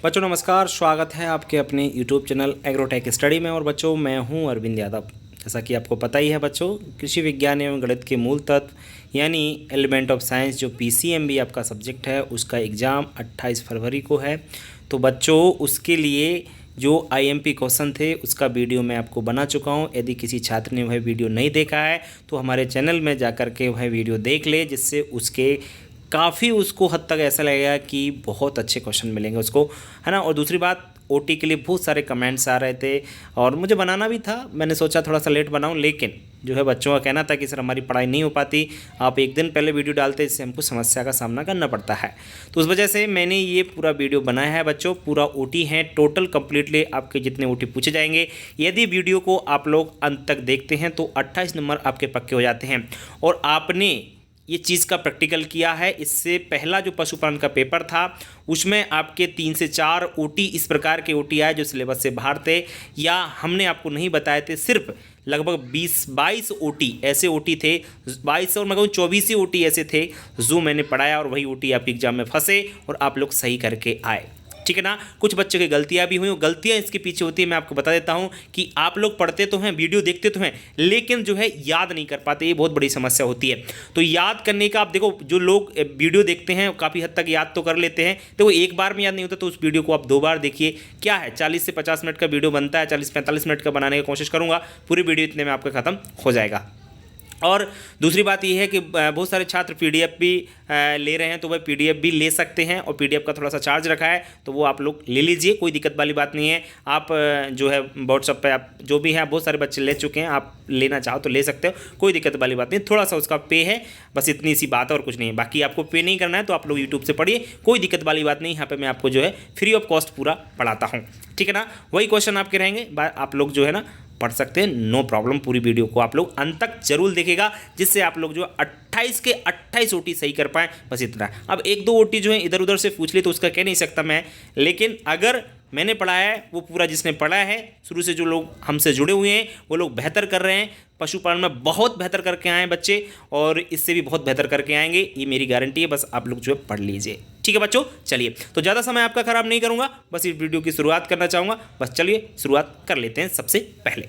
बच्चों नमस्कार, स्वागत है आपके अपने YouTube चैनल एग्रोटेक स्टडी में। और बच्चों मैं हूं अरविंद यादव। जैसा कि आपको पता ही है बच्चों, कृषि विज्ञान एवं गणित के मूल तत्व यानी एलिमेंट ऑफ साइंस जो PCMB आपका सब्जेक्ट है, उसका एग्ज़ाम 28 फरवरी को है। तो बच्चों उसके लिए जो IMP क्वेश्चन थे उसका वीडियो मैं आपको बना चुका हूं। यदि किसी छात्र ने वह वीडियो नहीं देखा है तो हमारे चैनल में जाकर के वह वीडियो देख ले, जिससे उसके काफ़ी उसको हद तक ऐसा लगेगा कि बहुत अच्छे क्वेश्चन मिलेंगे उसको, है ना। और दूसरी बात, OT के लिए बहुत सारे कमेंट्स आ रहे थे और मुझे बनाना भी था। मैंने सोचा थोड़ा सा लेट बनाऊं, लेकिन जो है बच्चों का कहना था कि सर हमारी पढ़ाई नहीं हो पाती, आप एक दिन पहले वीडियो डालते, इससे हमको समस्या का सामना करना पड़ता है। तो उस वजह से मैंने ये पूरा वीडियो बनाया है बच्चों। पूरा OT है, टोटल कंप्लीटली आपके जितने OT पूछे जाएंगे। यदि वीडियो को आप लोग अंत तक देखते हैं तो 28 नंबर आपके पक्के हो जाते हैं। और आपने ये चीज़ का प्रैक्टिकल किया है। इससे पहला जो पशुपालन का पेपर था उसमें आपके 3 से 4 OT इस प्रकार के OT आए जो सिलेबस से बाहर थे, या हमने आपको नहीं बताए थे। सिर्फ लगभग 20-22 OT ऐसे OT थे, 22 और मैं कहूँ 24 ही OT ऐसे थे जो मैंने पढ़ाया, और वही OT आपके एग्जाम में फंसे और आप लोग सही करके आए, ठीक है ना। कुछ बच्चों की गलतियां भी हुई, और गलतियां इसके पीछे होती है मैं आपको बता देता हूं कि आप लोग पढ़ते तो हैं, वीडियो देखते तो हैं, लेकिन जो है याद नहीं कर पाते। ये बहुत बड़ी समस्या होती है। तो याद करने का आप देखो, जो लोग वीडियो देखते हैं काफ़ी हद तक याद तो कर लेते हैं, तो एक बार में याद नहीं होता, तो उस वीडियो को आप 2 बार देखिए। क्या है, 40 से 50 मिनट का वीडियो बनता है, 40-45 मिनट का बनाने की कोशिश करूँगा, पूरी वीडियो इतने में आपका ख़त्म हो जाएगा। और दूसरी बात यह है कि बहुत सारे छात्र PDF भी ले रहे हैं, तो वह PDF भी ले सकते हैं, और PDF का थोड़ा सा चार्ज रखा है, तो वो आप लोग ले लीजिए, कोई दिक्कत वाली बात नहीं है। आप जो है व्हाट्सएप पे आप जो भी है, बहुत सारे बच्चे ले चुके हैं, आप लेना चाहो तो ले सकते हो, कोई दिक्कत वाली बात नहीं। थोड़ा सा उसका पे है, बस इतनी सी बात है और कुछ नहीं है। बाकी आपको पे नहीं करना है तो आप लोग यूट्यूब से पढ़िए, कोई दिक्कत वाली बात नहीं। यहाँ पर मैं आपको जो है फ्री ऑफ कॉस्ट पूरा पढ़ाता हूँ, ठीक है ना। वही क्वेश्चन आपके रहेंगे, आप लोग जो है ना पढ़ सकते हैं, नो प्रॉब्लम। पूरी वीडियो को आप लोग अंत तक जरूर देखेगा, जिससे आप लोग जो 28 के 28 OT सही कर पाएँ, बस इतना। अब 1-2 OT जो है इधर उधर से पूछ ली तो उसका कह नहीं सकता मैं, लेकिन अगर मैंने पढ़ाया है वो पूरा, जिसने पढ़ा है शुरू से, जो लोग हमसे जुड़े हुए हैं वो लोग बेहतर कर रहे हैं, पशुपालन में बहुत बेहतर करके आए हैं बच्चे, और इससे भी बहुत बेहतर करके आएंगे, ये मेरी गारंटी है। बस आप लोग जो है पढ़ लीजिए, ठीक है बच्चों। चलिए, तो ज़्यादा समय आपका खराब नहीं करूँगा, बस इस वीडियो की शुरुआत करना चाहूँगा। बस चलिए शुरुआत कर लेते हैं। सबसे पहले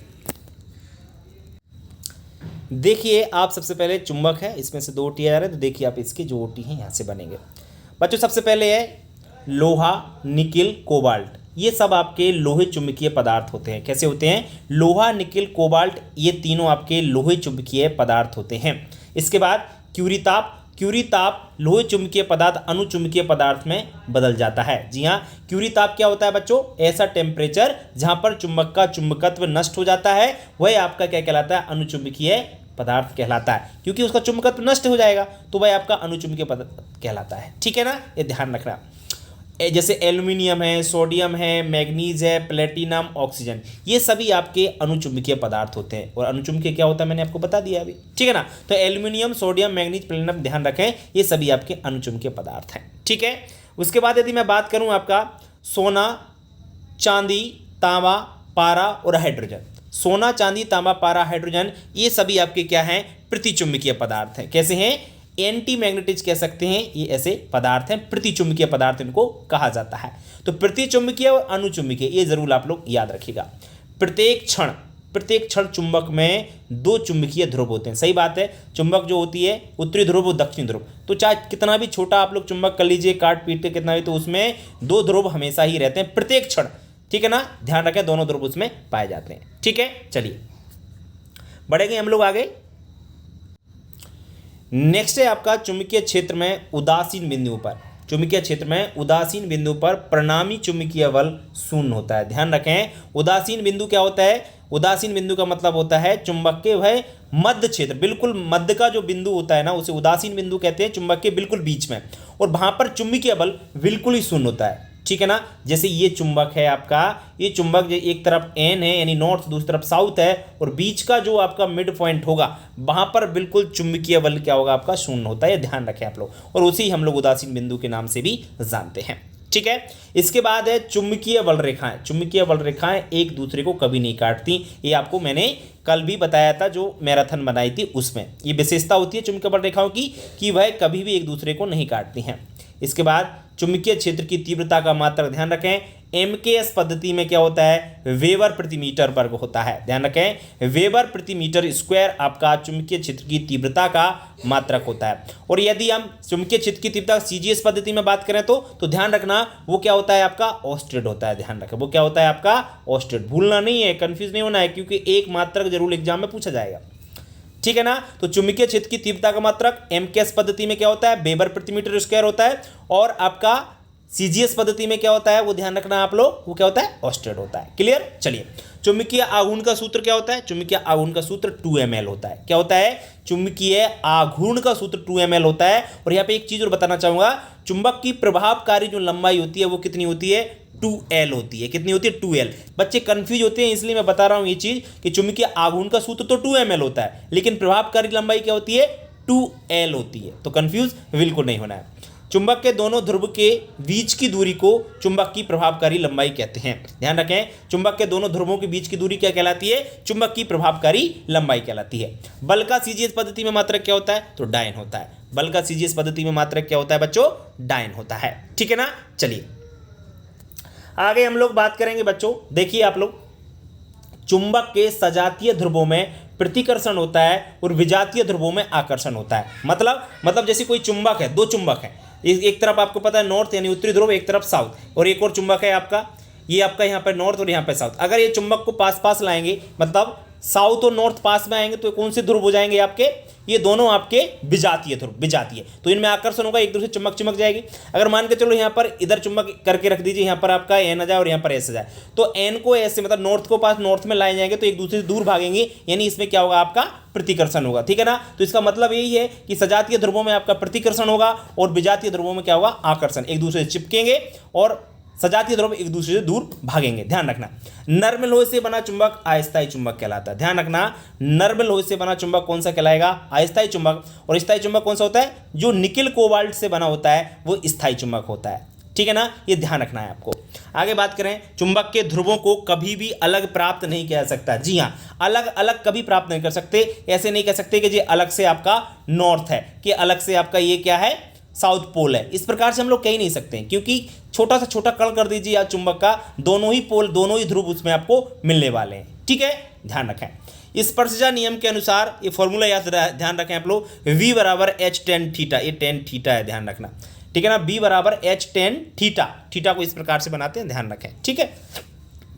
देखिए, आप सबसे पहले चुंबक है, इसमें से 2 OT आ रहे हैं, तो देखिए आप इसके जो OT हैं यहाँ से बनेंगे बच्चों। सबसे पहले है लोहा, निकिल, कोबाल्ट। ये सब आपके लोहे चुंबकीय पदार्थ होते हैं। कैसे होते हैं? लोहा, निकिल, कोबाल्ट, ये तीनों आपके लोहे चुंबकीय पदार्थ होते हैं। इसके बाद क्यूरीताप। क्यूरीताप लोहे चुंबकीय पदार्थ अनुचुंबकीय पदार्थ में बदल जाता है। जी हाँ, क्यूरीताप क्या होता है बच्चों? ऐसा टेम्परेचर जहां पर चुंबक का चुंबकत्व नष्ट हो जाता है, वह आपका क्या कहलाता है? अनुचुंबकीय पदार्थ कहलाता है। क्योंकि उसका चुंबकत्व नष्ट हो जाएगा तो वह आपका अनुचुंबकीय पदार्थ कहलाता है, ठीक है ना। ये ध्यान रखना। जैसे एल्युमिनियम है, सोडियम है, मैग्नीज है, प्लेटिनम, ऑक्सीजन, ये सभी आपके अनुचुंबकीय पदार्थ होते हैं। और अनुचुंबकीय क्या होता है मैंने आपको बता दिया अभी, ठीक है ना। तो एल्युमिनियम, सोडियम, मैग्नीज, प्लेटिनम, ध्यान रखें, ये सभी आपके अनुचुंबकीय पदार्थ हैं, ठीक है। उसके बाद यदि मैं बात करूं आपका सोना, चांदी, तांबा, पारा और हाइड्रोजन। सोना, चांदी, तांबा, पारा, हाइड्रोजन, ये सभी आपके क्या हैं? प्रतिचुंबकीय पदार्थ हैं। कैसे हैं? एंटी मैग्नेटिज कह सकते हैं। ये ऐसे पदार्थ हैं, प्रतिचुंबकीय पदार्थ इनको कहा जाता है। तो प्रतिचुंबकीय और अनुचुंबकीय, ये जरूर आप लोग याद रखिएगा। प्रत्येक क्षण चुंबक में 2 चुंबकीय ध्रुव होते हैं। सही बात है, चुंबक जो होती है उत्तरी ध्रुव और दक्षिणी ध्रुव, तो चाहे कितना भी छोटा आप लोग चुंबक कर लीजिए, काट पीट के कितना भी, तो उसमें 2 ध्रुव हमेशा ही रहते हैं प्रत्येक क्षण, ठीक है ना। ध्यान रखें, दोनों ध्रुव उसमें पाए जाते हैं, ठीक है। चलिए बढ़ेंगे हम लोग आगे। नेक्स्ट है आपका चुंबकीय क्षेत्र में उदासीन बिंदु पर। चुंबकीय क्षेत्र में उदासीन बिंदु पर परिणामी चुंबकीय बल शून्य होता है। ध्यान रखें, उदासीन बिंदु क्या होता है? उदासीन बिंदु का मतलब होता है चुंबक के वह मध्य क्षेत्र, बिल्कुल मध्य का जो बिंदु होता है ना, उसे उदासीन बिंदु कहते हैं, चुंबक के बिल्कुल बीच में, और वहां पर चुंबकीय बल बिल्कुल ही शून्य होता है, ठीक है ना। जैसे ये चुंबक है आपका, ये चुंबक जो एक तरफ N है यानी नॉर्थ, दूसरी तरफ साउथ है, और बीच का जो आपका मिड पॉइंट होगा वहां पर बिल्कुल चुंबकीय बल क्या होगा? आपका शून्य होता है। ध्यान रखें आप लोग, और उसी हम लोग उदासीन बिंदु के नाम से भी जानते हैं, ठीक है। इसके बाद है चुंबकीय बल रेखाएं। चुंबकीय बल रेखाएं एक दूसरे को कभी नहीं काटती। ये आपको मैंने कल भी बताया था, जो मैराथन बनाई थी उसमें ये विशेषता होती है चुंबकीय बल रेखाओं की, कि वह कभी भी एक दूसरे को नहीं काटती हैं। इसके बाद चुंबकीय क्षेत्र की तीव्रता का मात्रक, ध्यान रखें एमकेएस पद्धति में क्या होता है, वेबर प्रति मीटर वर्ग होता है। ध्यान रखें वेबर प्रति मीटर स्क्वायर आपका चुंबकीय क्षेत्र की तीव्रता का मात्रक होता है। और यदि हम चुंबकीय क्षेत्र की तीव्रता सीजीएस पद्धति में बात करें तो ध्यान रखना वो क्या होता है आपका ऑस्टेड होता है। ध्यान रखें वो क्या होता है आपका ऑस्टेड, भूलना नहीं है, कंफ्यूज नहीं होना है, क्योंकि एक मात्रक जरूर एग्जाम में पूछा जाएगा, ठीक है ना। तो चुंबकीय क्षेत्र की तीव्रता का मात्रक एमकेएस पद्धति में क्या होता है, वेबर प्रति मीटर स्क्वायर होता है। और आपका सीजीएस पद्धति में क्या होता है वो ध्यान रखना आप लोग, वो क्या होता है ऑस्टेड होता है। क्लियर। चलिए चुंबकीय आघूर्ण का सूत्र क्या होता है, चुंबकीय आघूर्ण का सूत्र 2ml होता है। क्या होता है, चुंबकीय आघूर्ण का सूत्र 2ml होता है। और यहाँ पे एक चीज और बताना चाहूंगा, चुंबक की प्रभावकारी जो लंबाई होती है वो कितनी होती है, 2L होती है। कितनी होती है, 2L। बच्चे कंफ्यूज होते हैं इसलिए मैं बता रहा हूं ये चीज कि चुंबकीय आघूर्ण का सूत्र तो 2ml होता है, लेकिन प्रभावकारी लंबाई क्या होती है, 2L होती है। तो कंफ्यूज बिल्कुल नहीं होना है। चुंबक के दोनों ध्रुव के बीच की दूरी को चुंबक की प्रभावकारी लंबाई कहते हैं। ध्यान रखें चुंबक के दोनों ध्रुवों के बीच की दूरी क्या कहलाती है, चुंबक की प्रभावकारी लंबाई कहलाती है। बल का सीजीएस पद्धति में मात्रक क्या होता है, तो डायन होता है। बल का सीजीएस पद्धति में मात्रक क्या होता है बच्चों, डायन होता है, ठीक है ना। चलिए आगे हम लोग बात करेंगे बच्चों, देखिए आप लोग, चुंबक के सजातीय ध्रुवों में प्रतिकर्षण होता है और विजातीय ध्रुवों में आकर्षण होता है। मतलब जैसे कोई चुंबक है, दो चुंबक हैं, एक तरफ आपको पता है नॉर्थ यानी उत्तरी ध्रुव, एक तरफ साउथ, और एक और चुंबक है आपका, ये आपका यहाँ पे नॉर्थ और यहाँ पे साउथ। अगर ये चुंबक को पास पास लाएंगे, मतलब साउथ और नॉर्थ पास में आएंगे, तो कौन से ध्रुव हो जाएंगे आपके, ये दोनों आपके विजातीय ध्रुव, विजातीय। तो इनमें आकर्षण होगा, एक दूसरे चुंबक चिमक जाएगी। अगर मान के चलो यहाँ पर इधर चुंबक करके रख दीजिए, यहाँ पर आपका एन आ जाए और यहाँ पर एस आ जाए, तो एन को ऐसे मतलब नॉर्थ को पास नॉर्थ में लाए जाएंगे तो एक दूसरे से दूर भागेंगे, यानी इसमें क्या होगा आपका प्रतिकर्षण होगा, ठीक है ना। तो इसका मतलब यही है कि सजातीय ध्रुवों में आपका प्रतिकर्षण होगा और विजातीय ध्रुवों में क्या होगा, आकर्षण। एक दूसरे से चिपकेंगे और सजातीय ध्रुव एक दूसरे से दूर भागेंगे। ध्यान रखना नर्म लोहे से बना चुंबक अस्थायी चुंबक कहलाता है। ध्यान रखना नर्म लोहे से बना चुंबक कौन सा कहलाएगा, अस्थायी चुंबक। और स्थायी चुंबक कौन सा होता है, जो निकिल कोबाल्ट से बना होता है वो स्थायी चुंबक होता है, ठीक है ना। ये ध्यान रखना है आपको। आगे बात करें, चुंबक के ध्रुवों को कभी भी अलग प्राप्त नहीं किया जा सकता। जी हाँ, अलग अलग कभी प्राप्त नहीं कर सकते। ऐसे नहीं कह सकते कि ये अलग से आपका नॉर्थ है, कि अलग से आपका ये क्या है, साउथ पोल है। इस प्रकार से हम लोग कह ही नहीं सकते हैं, क्योंकि छोटा सा छोटा कण कर दीजिए आप चुंबक का, दोनों ही पोल, दोनों ही ध्रुव उसमें आपको मिलने वाले हैं, ठीक है। ध्यान रखें स्पर्शजा नियम के अनुसार, ये फॉर्मूला याद ध्यान रखें आप लोग, V बराबर H tan थीटा, ये tan थीटा है, ध्यान रखना, ठीक है ना। B बराबर H tan थीटा, थीटा को इस प्रकार से बनाते हैं, ध्यान रखें, ठीक है।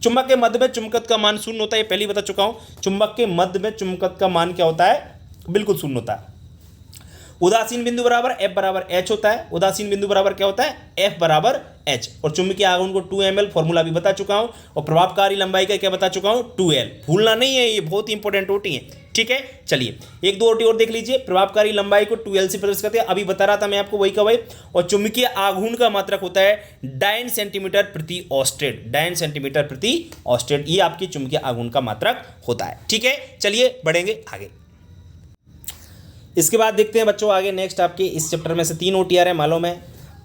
चुंबक के मध्य में चुंबकत्व का मान शून्य होता है, ये पहले ही बता चुका हूं। चुंबक के मध्य में चुंबकत्व का मान क्या होता है, बिल्कुल शून्य होता है। उदासीन बिंदु बराबर F बराबर H होता है। उदासीन बिंदु बराबर क्या होता है, F बराबर H। और चुंबकीय आघूर्ण को 2ml फॉर्मूला भी बता चुका हूं, और प्रभावकारी लंबाई का क्या बता चुका हूं, 2L। भूलना नहीं है, ये बहुत ही इंपॉर्टेंट ओटी है, ठीक है। चलिए एक दो ओटी और देख लीजिए। प्रभावकारी लंबाई को 2L से प्रदर्शित करते हैं, अभी बता रहा था मैं आपको वही का वही। और चुंबकीय आघूर्ण का मात्रक होता है 9 सेंटीमीटर प्रति ऑस्टेड, 9 सेंटीमीटर प्रति ऑस्टेड, ये आपकी चुंबकीय आघूर्ण का मात्रक होता है, ठीक है। चलिए बढ़ेंगे आगे। इसके बाद देखते हैं बच्चों आगे नेक्स्ट आपके इस चैप्टर में से 3 OTR है मालूम है।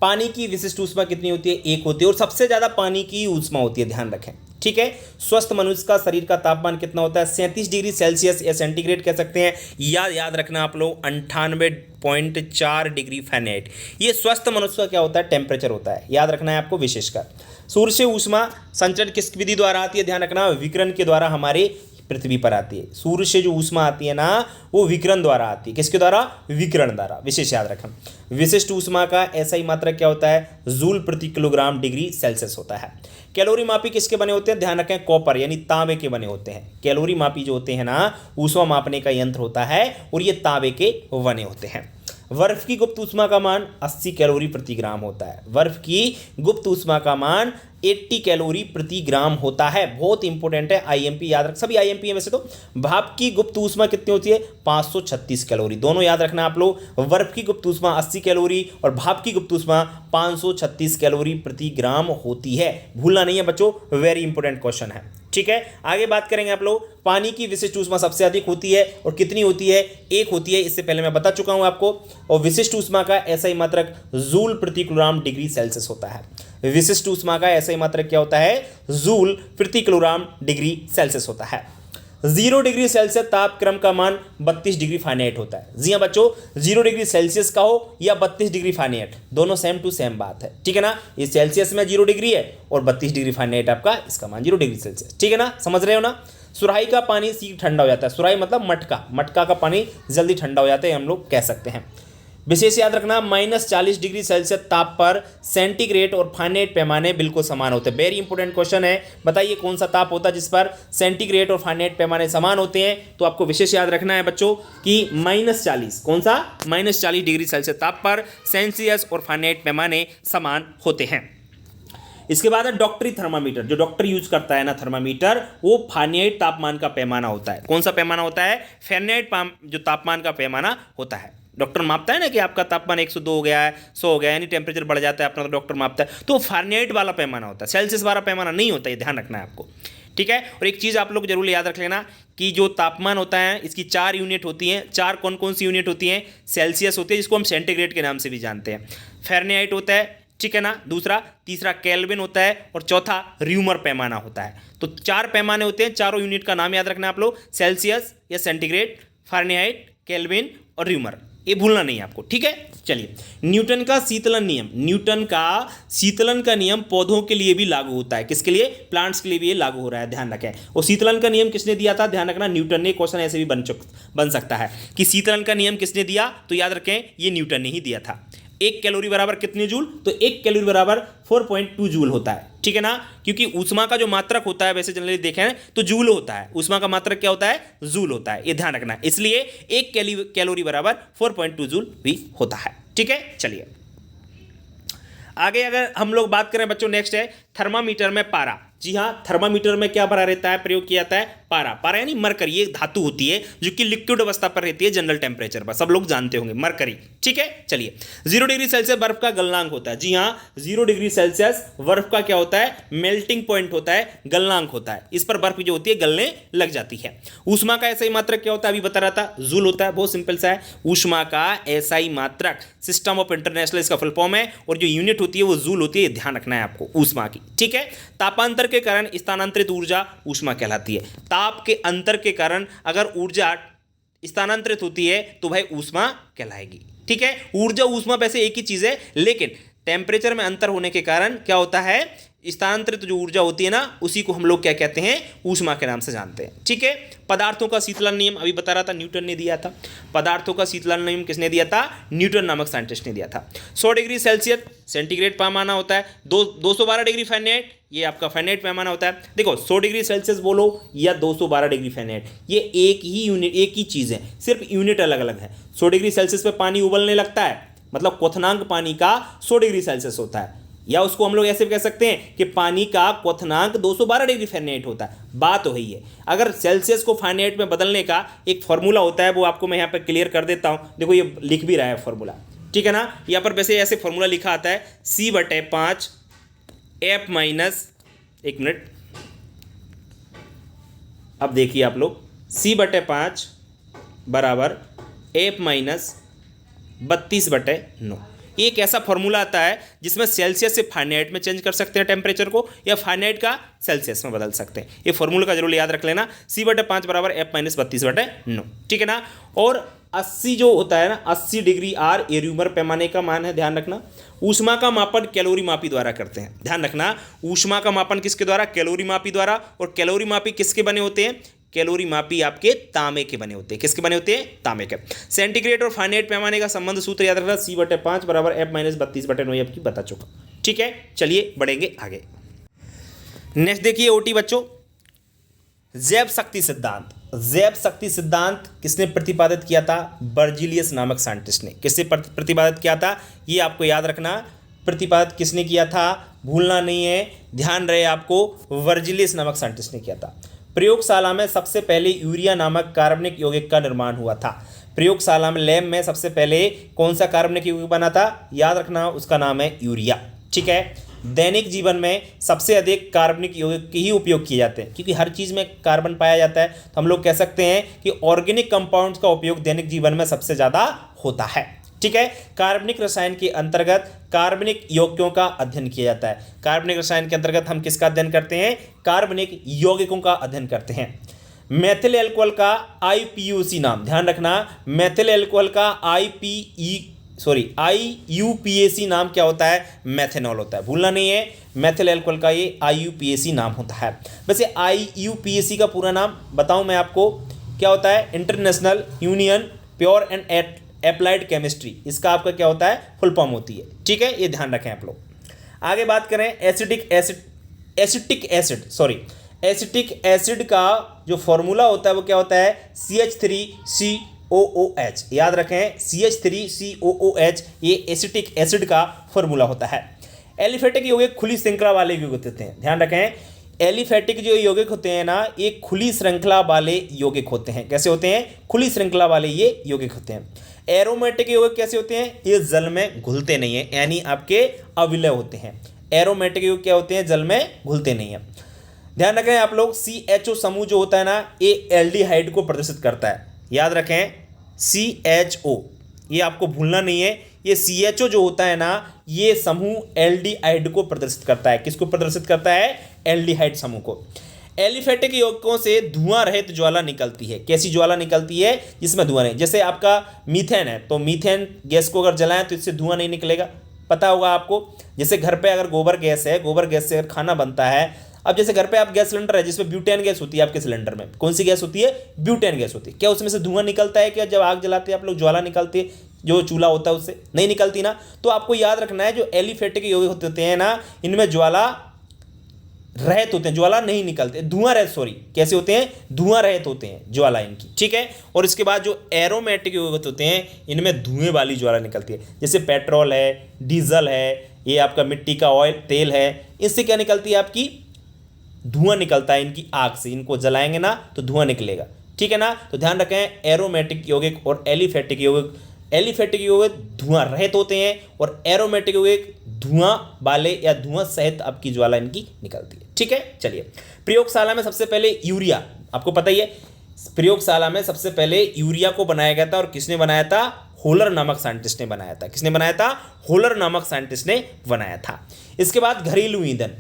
पानी की विशिष्ट ऊष्मा कितनी होती है, 1 होती है, और सबसे ज़्यादा पानी की ऊष्मा होती है, ध्यान रखें, ठीक है। स्वस्थ मनुष्य का शरीर का तापमान कितना होता है, 37 डिग्री सेल्सियस या सेंटीग्रेड कह सकते हैं, या याद रखना आप लोग 98.4 डिग्री फ़ारेनहाइट। ये स्वस्थ मनुष्य का क्या होता है, टेम्परेचर होता है, याद रखना है आपको विशेषकर। सूर्य से ऊष्मा संचरण किस विधि द्वारा आती है, ध्यान रखना विकिरण के द्वारा हमारे पृथ्वी पर आती है। सूर्य से जो ऊष्मा आती है ना, वो विकिरण द्वारा आती है। किसके द्वारा, विकिरण द्वारा, विशेष याद रखें। विशिष्ट ऊष्मा का SI मात्रक क्या होता है, जूल प्रति किलोग्राम डिग्री सेल्सियस होता है। कैलोरी मापी किसके बने होते हैं, ध्यान रखें कॉपर यानी तांबे के बने होते हैं। कैलोरी मापी जो होते हैं ना, ऊष्मा मापने का यंत्र होता है और ये तांबे के बने होते हैं। बर्फ की गुप्त ऊष्मा का मान 80 कैलोरी प्रति ग्राम होता है। बर्फ की गुप्त ऊष्मा का मान 80 कैलोरी प्रति ग्राम होता है, बहुत इंपॉर्टेंट है, IMP याद रख, सभी IMP है वैसे तो। भाप की गुप्त ऊष्मा कितनी होती है, 536 कैलोरी, दोनों याद रखना आप लोग। बर्फ की गुप्त ऊष्मा 80 कैलोरी और भाप की गुप्त ऊष्मा 536 कैलोरी प्रति ग्राम होती है, भूलना नहीं है बच्चों, वेरी इंपॉर्टेंट क्वेश्चन है, ठीक है। आगे बात करेंगे आप लोग, पानी की विशिष्ट ऊष्मा सबसे अधिक होती है और कितनी होती है, 1 होती है, इससे पहले मैं बता चुका हूं आपको। और विशिष्ट ऊष्मा का SI मात्रक जूल प्रति किलोग्राम डिग्री सेल्सियस होता है। विशिष्ट ऊष्मा का SI मात्रक क्या होता है, जूल प्रति किलोग्राम डिग्री सेल्सियस होता है। 0 डिग्री सेल्सियस तापक्रम का मान 32 डिग्री फ़ारेनहाइट होता है। जी हाँ बच्चों, 0 डिग्री सेल्सियस का हो या 32 डिग्री फ़ारेनहाइट, दोनों सेम टू सेम बात है, ठीक है ना। ये सेल्सियस में 0 डिग्री है और 32 डिग्री फ़ारेनहाइट आपका इसका मान 0 डिग्री सेल्सियस, ठीक है ना, समझ रहे हो ना। सुराही का पानी शीघ्र ठंडा हो जाता है। सुराही मतलब मटका, मटका का पानी जल्दी ठंडा हो जाता है, हम लोग कह सकते हैं। विशेष याद रखना, -40 डिग्री सेल्सियस ताप पर सेंटीग्रेड और फ़ारेनहाइट पैमाने बिल्कुल समान होते हैं। वेरी इंपॉर्टेंट क्वेश्चन है, बताइए कौन सा ताप होता है जिस पर सेंटीग्रेड और फ़ारेनहाइट पैमाने समान होते हैं। तो आपको विशेष याद रखना है बच्चों कि -40, कौन सा, -40 डिग्री सेल्सियस ताप पर सेल्सियस और फ़ारेनहाइट पैमाने समान होते हैं। इसके बाद है डॉक्टरी थर्मामीटर। जो डॉक्टर यूज करता है ना थर्मामीटर, वो फ़ारेनहाइट तापमान का पैमाना होता है। कौन सा पैमाना होता है, फ़ारेनहाइट जो तापमान का पैमाना होता है। डॉक्टर मापता है ना कि आपका तापमान 102 हो गया है, 100 हो गया है, यानी टेम्परेचर बढ़ जाता है अपना, तो डॉक्टर मापता है, तो फ़ारेनहाइट वाला पैमाना होता है, सेल्सियस वाला पैमाना नहीं होता, ये ध्यान रखना है आपको, ठीक है। और एक चीज़ आप लोग जरूर याद रख लेना कि जो तापमान होता है इसकी 4 यूनिट होती हैं। 4 कौन कौन सी यूनिट होती हैं, सेल्सियस होती है जिसको हम सेंटीग्रेड के नाम से भी जानते हैं, फ़ारेनहाइट होता है, ठीक है ना, दूसरा, तीसरा केल्विन होता है और चौथा र्यूमर पैमाना होता है। तो 4 पैमाने होते हैं, चारों यूनिट का नाम याद रखना है आप लोग, सेल्सियस या सेंटीग्रेड, फ़ारेनहाइट, केल्विन और र्यूमर, ये भूलना नहीं है आपको, ठीक है। चलिए, न्यूटन का शीतलन नियम। न्यूटन का शीतलन का नियम पौधों के लिए भी लागू होता है। किसके लिए, प्लांट्स के लिए भी ये लागू हो रहा है, ध्यान रखें। और शीतलन का नियम किसने दिया था, ध्यान रखना, न्यूटन ने। क्वेश्चन ऐसे भी बन सकता है कि शीतलन का नियम किसने दिया, तो याद रखें ये न्यूटन ने ही दिया था। 1 कैलोरी बराबर कितने जूल, तो 1 कैलोरी बराबर 4.2 जूल होता है, ठीक है ना। क्योंकि ऊष्मा का जो मात्रक होता है, वैसे जनरली देखें तो जूल होता है, ऊष्मा का मात्रक क्या होता है, जूल होता है, ये ध्यान रखना है। इसलिए 1 कैलोरी बराबर 4.2 जूल भी होता है, ठीक है। चलिए आगे अगर हम लोग बात करें बच्चों, नेक्स्ट है थर्मामीटर में पारा। जी हाँ, थर्मामीटर में क्या भरा रहता है, प्रयोग किया जाता है पारा। पारा यानी मरकरी, एक धातु होती है जो कि लिक्विड अवस्था पर रहती है जनरल टेम्परेचर पर, सब लोग जानते होंगे, मरकरी, ठीक है। चलिए, 0 डिग्री सेल्सियस बर्फ का गलनांक होता है। जी हाँ, 0 डिग्री सेल्सियस बर्फ का क्या होता है, मेल्टिंग पॉइंट होता है, गलनांक होता है। इस पर बर्फ जो होती है गलने लग जाती है। ऊष्मा का ऐसा ही मात्रक क्या होता है, अभी बता रहा था, जूल होता है, बहुत सिंपल सा है। ऊष्मा का ऐसा ही मात्रक, सिस्टम ऑफ इंटरनेशनल इसका फुल फॉर्म है, और जो यूनिट होती है वो जूल होती है, ध्यान रखना है आपको ऊष्मा की, ठीक है। तापांतर के कारण स्थानांतरित ऊर्जा ऊष्मा कहलाती है। ताप के अंतर के कारण अगर ऊर्जा स्थानांतरित होती है तो भाई ऊष्मा कहलाएगी, ठीक है। ऊर्जा ऊष्मा वैसे एक ही चीज है, लेकिन टेम्परेचर में अंतर होने के कारण क्या होता है, स्थानांतरित जो ऊर्जा होती है ना, उसी को हम लोग क्या कहते हैं, ऊष्मा के नाम से जानते हैं, ठीक है। पदार्थों का शीतलन नियम अभी बता रहा था, न्यूटन ने दिया था। पदार्थों का शीतलन नियम किसने दिया था, न्यूटन नामक साइंटिस्ट ने दिया था। 100 डिग्री सेल्सियस सेंटीग्रेड पैमाना होता है, 212 डिग्री फ़ारेनहाइट ये आपका फ़ारेनहाइट पैमाना होता है। देखो 100 डिग्री सेल्सियस बोलो या 212 डिग्री फ़ारेनहाइट, ये एक ही यूनिट, एक ही चीज़ है, सिर्फ यूनिट अलग अलग है। 100 डिग्री सेल्सियस पे पानी उबलने लगता है, मतलब क्वथनांक पानी का 100 डिग्री सेल्सियस होता है, या उसको हम लोग ऐसे भी कह सकते हैं कि पानी का क्वथनांक 212 डिग्री फ़ारेनहाइट होता है। बात वही है। अगर सेल्सियस को फ़ारेनहाइट में बदलने का एक फॉर्मूला होता है, वो आपको मैं यहाँ पर क्लियर कर देता हूँ। देखो ये लिख भी रहा है फॉर्मूला, ठीक है ना। यहाँ पर वैसे ऐसे फॉर्मूला लिखा आता है, C/5 F माइनस, एक मिनट, अब देखिए आप लोग, C/5 बराबर F माइनस 32/9। एक ऐसा फॉर्मूला आता है जिसमें सेल्सियस से फ़ारेनहाइट में चेंज कर सकते हैं टेम्परेचर को, या फ़ारेनहाइट का सेल्सियस में बदल सकते हैं। ये फॉर्मूला का जरूर याद रख लेना, C/5 बराबर F माइनस 32/9, ठीक है ना। और 80 जो होता है ना, 80 डिग्री आर ये र्यूमर पैमाने का मान है, ध्यान रखना। ऊष्मा का मापन कैलोरी मापी द्वारा करते हैं, ध्यान रखना। ऊष्मा का मापन किसके द्वारा, कैलोरी मापी द्वारा। और कैलोरी मापी किसके बने होते हैं, कैलोरी मापी आपके तांबे के बने होते हैं। किसके बने होते हैं, तांबे के। सेंटीग्रेड और फ़ारेनहाइट पैमाने का संबंध सूत्र याद रखना, C/5 बराबर F माइनस 32/9, आपकी बता चुका, ठीक है। चलिए बढ़ेंगे आगे। नेक्स्ट देखिए ओटी बच्चों, जैव शक्ति सिद्धांत। जैव शक्ति सिद्धांत किसने प्रतिपादित किया था, बर्जीलियस नामक साइंटिस्ट ने। किसने प्रतिपादित किया था, ये आपको याद रखना, प्रतिपादित किसने किया था, भूलना नहीं है, ध्यान रहे आपको, वर्जिलियस नामक साइंटिस्ट ने किया था। प्रयोगशाला में सबसे पहले यूरिया नामक कार्बनिक यौगिक का निर्माण हुआ था। प्रयोगशाला में, लैब में सबसे पहले कौन सा कार्बनिक यौगिक बना था, याद रखना, उसका नाम है यूरिया, ठीक है। दैनिक जीवन में सबसे अधिक कार्बनिक यौगिक के ही उपयोग किए जाते हैं, क्योंकि हर चीज़ में कार्बन पाया जाता है, तो हम लोग कह सकते हैं कि ऑर्गेनिक कंपाउंड्स का उपयोग दैनिक जीवन में सबसे ज़्यादा होता है, ठीक है। कार्बनिक रसायन के अंतर्गत कार्बनिक यौगिकों का अध्ययन किया जाता है। कार्बनिक रसायन के अंतर्गत हम किसका अध्ययन करते हैं, कार्बनिक यौगिकों का अध्ययन करते हैं। मेथिल अल्कोहल का IPUC नाम, ध्यान रखना, मेथिल अल्कोहल का IUPAC नाम क्या होता है? मेथेनॉल होता है, भूलना नहीं है। मेथिल अल्कोहल का ये IUPAC नाम होता है। वैसे IUPAC का पूरा नाम बताऊं मैं आपको क्या होता है? International union pure and applied chemistry, इसका आपका क्या होता है? फुल फॉर्म होती है। ठीक है, ये ध्यान रखें आप लोग। आगे बात करें एसिटिक एसिड का जो फॉर्मूला होता है वो क्या होता है? CH3COOH, याद रखें, CH3COOH ये एसिटिक एसिड का फॉर्मूला होता है। एलिफेटिक यौगिक खुली श्रृंखला वाले यौगिक होते हैं, ध्यान रखें, एलिफेटिक जो यौगिक होते हैं ना, ये खुली श्रृंखला वाले यौगिक होते हैं। कैसे होते हैं? खुली श्रृंखला वाले ये यौगिक होते हैं। एरोमेटिक यौगिक कैसे होते हैं? ये जल में घुलते नहीं है, यानी आपके अविलय होते हैं। एरोमेटिक यौगिक क्या होते हैं? जल में घुलते नहीं है। ध्यान रखें आप लोग, CHO समूह जो होता है ना, ये एल्डिहाइड को प्रदर्शित करता है, याद रखें, CHO, ये आपको भूलना नहीं है। ये CHO जो होता है ना, ये समूह एल्डिहाइड को प्रदर्शित करता है। किसको प्रदर्शित करता है? एल्डिहाइड समूह को। एलिफेटिक यौगिकों से धुआं रहित ज्वाला निकलती है। कैसी ज्वाला निकलती है? जिसमें धुआं नहीं। जैसे आपका मीथेन है, तो मीथेन गैस को अगर जलाएं तो इससे धुआं नहीं निकलेगा, पता होगा आपको। जैसे घर पे अगर गोबर गैस है, गोबर गैस से अगर खाना बनता है, अब जैसे घर पे आप गैस सिलेंडर है जिसमें ब्यूटेन गैस होती है, आपके सिलेंडर में कौन सी गैस होती है? ब्यूटेन गैस होती है। क्या उसमें से धुआं निकलता है? क्या जब आग जलाते हैं आप लोग ज्वाला निकलती है, जो चूल्हा होता है उससे? नहीं निकलती ना। तो आपको याद रखना है, जो एलिफेटिक यौगिक होते हैं ना, इनमें ज्वाला रहित होते हैं, ज्वाला नहीं निकलते, धुआं रहित, सॉरी, कैसे होते हैं? धुआं रहित होते हैं ज्वाला इनकी। ठीक है, और इसके बाद जो एरोमेटिक यौगिक होते हैं, इनमें धुएं वाली ज्वाला निकलती है। जैसे पेट्रोल है, डीजल है, ये आपका मिट्टी का ऑयल, तेल है, इससे क्या निकलती है? आपकी धुआं निकलता है इनकी आग से। इनको जलाएंगे ना तो धुआं निकलेगा। ठीक है ना। तो ध्यान रखें, एरोमेटिक यौगिक और एलिफेटिक यौगिक, एलिफेटिक यौगिक धुआं रहित होते हैं और एरोमेटिक यौगिक धुआं वाले या धुआं सहित आपकी ज्वाला इनकी निकलती है। ठीक है, चलिए, प्रयोगशाला में सबसे पहले यूरिया, आपको पता ही है, प्रयोगशाला में सबसे पहले यूरिया को बनाया गया था, और किसने बनाया था? होलर नामक साइंटिस्ट ने बनाया था। किसने बनाया था? होलर नामक साइंटिस्ट ने बनाया था। इसके बाद घरेलू ईंधन,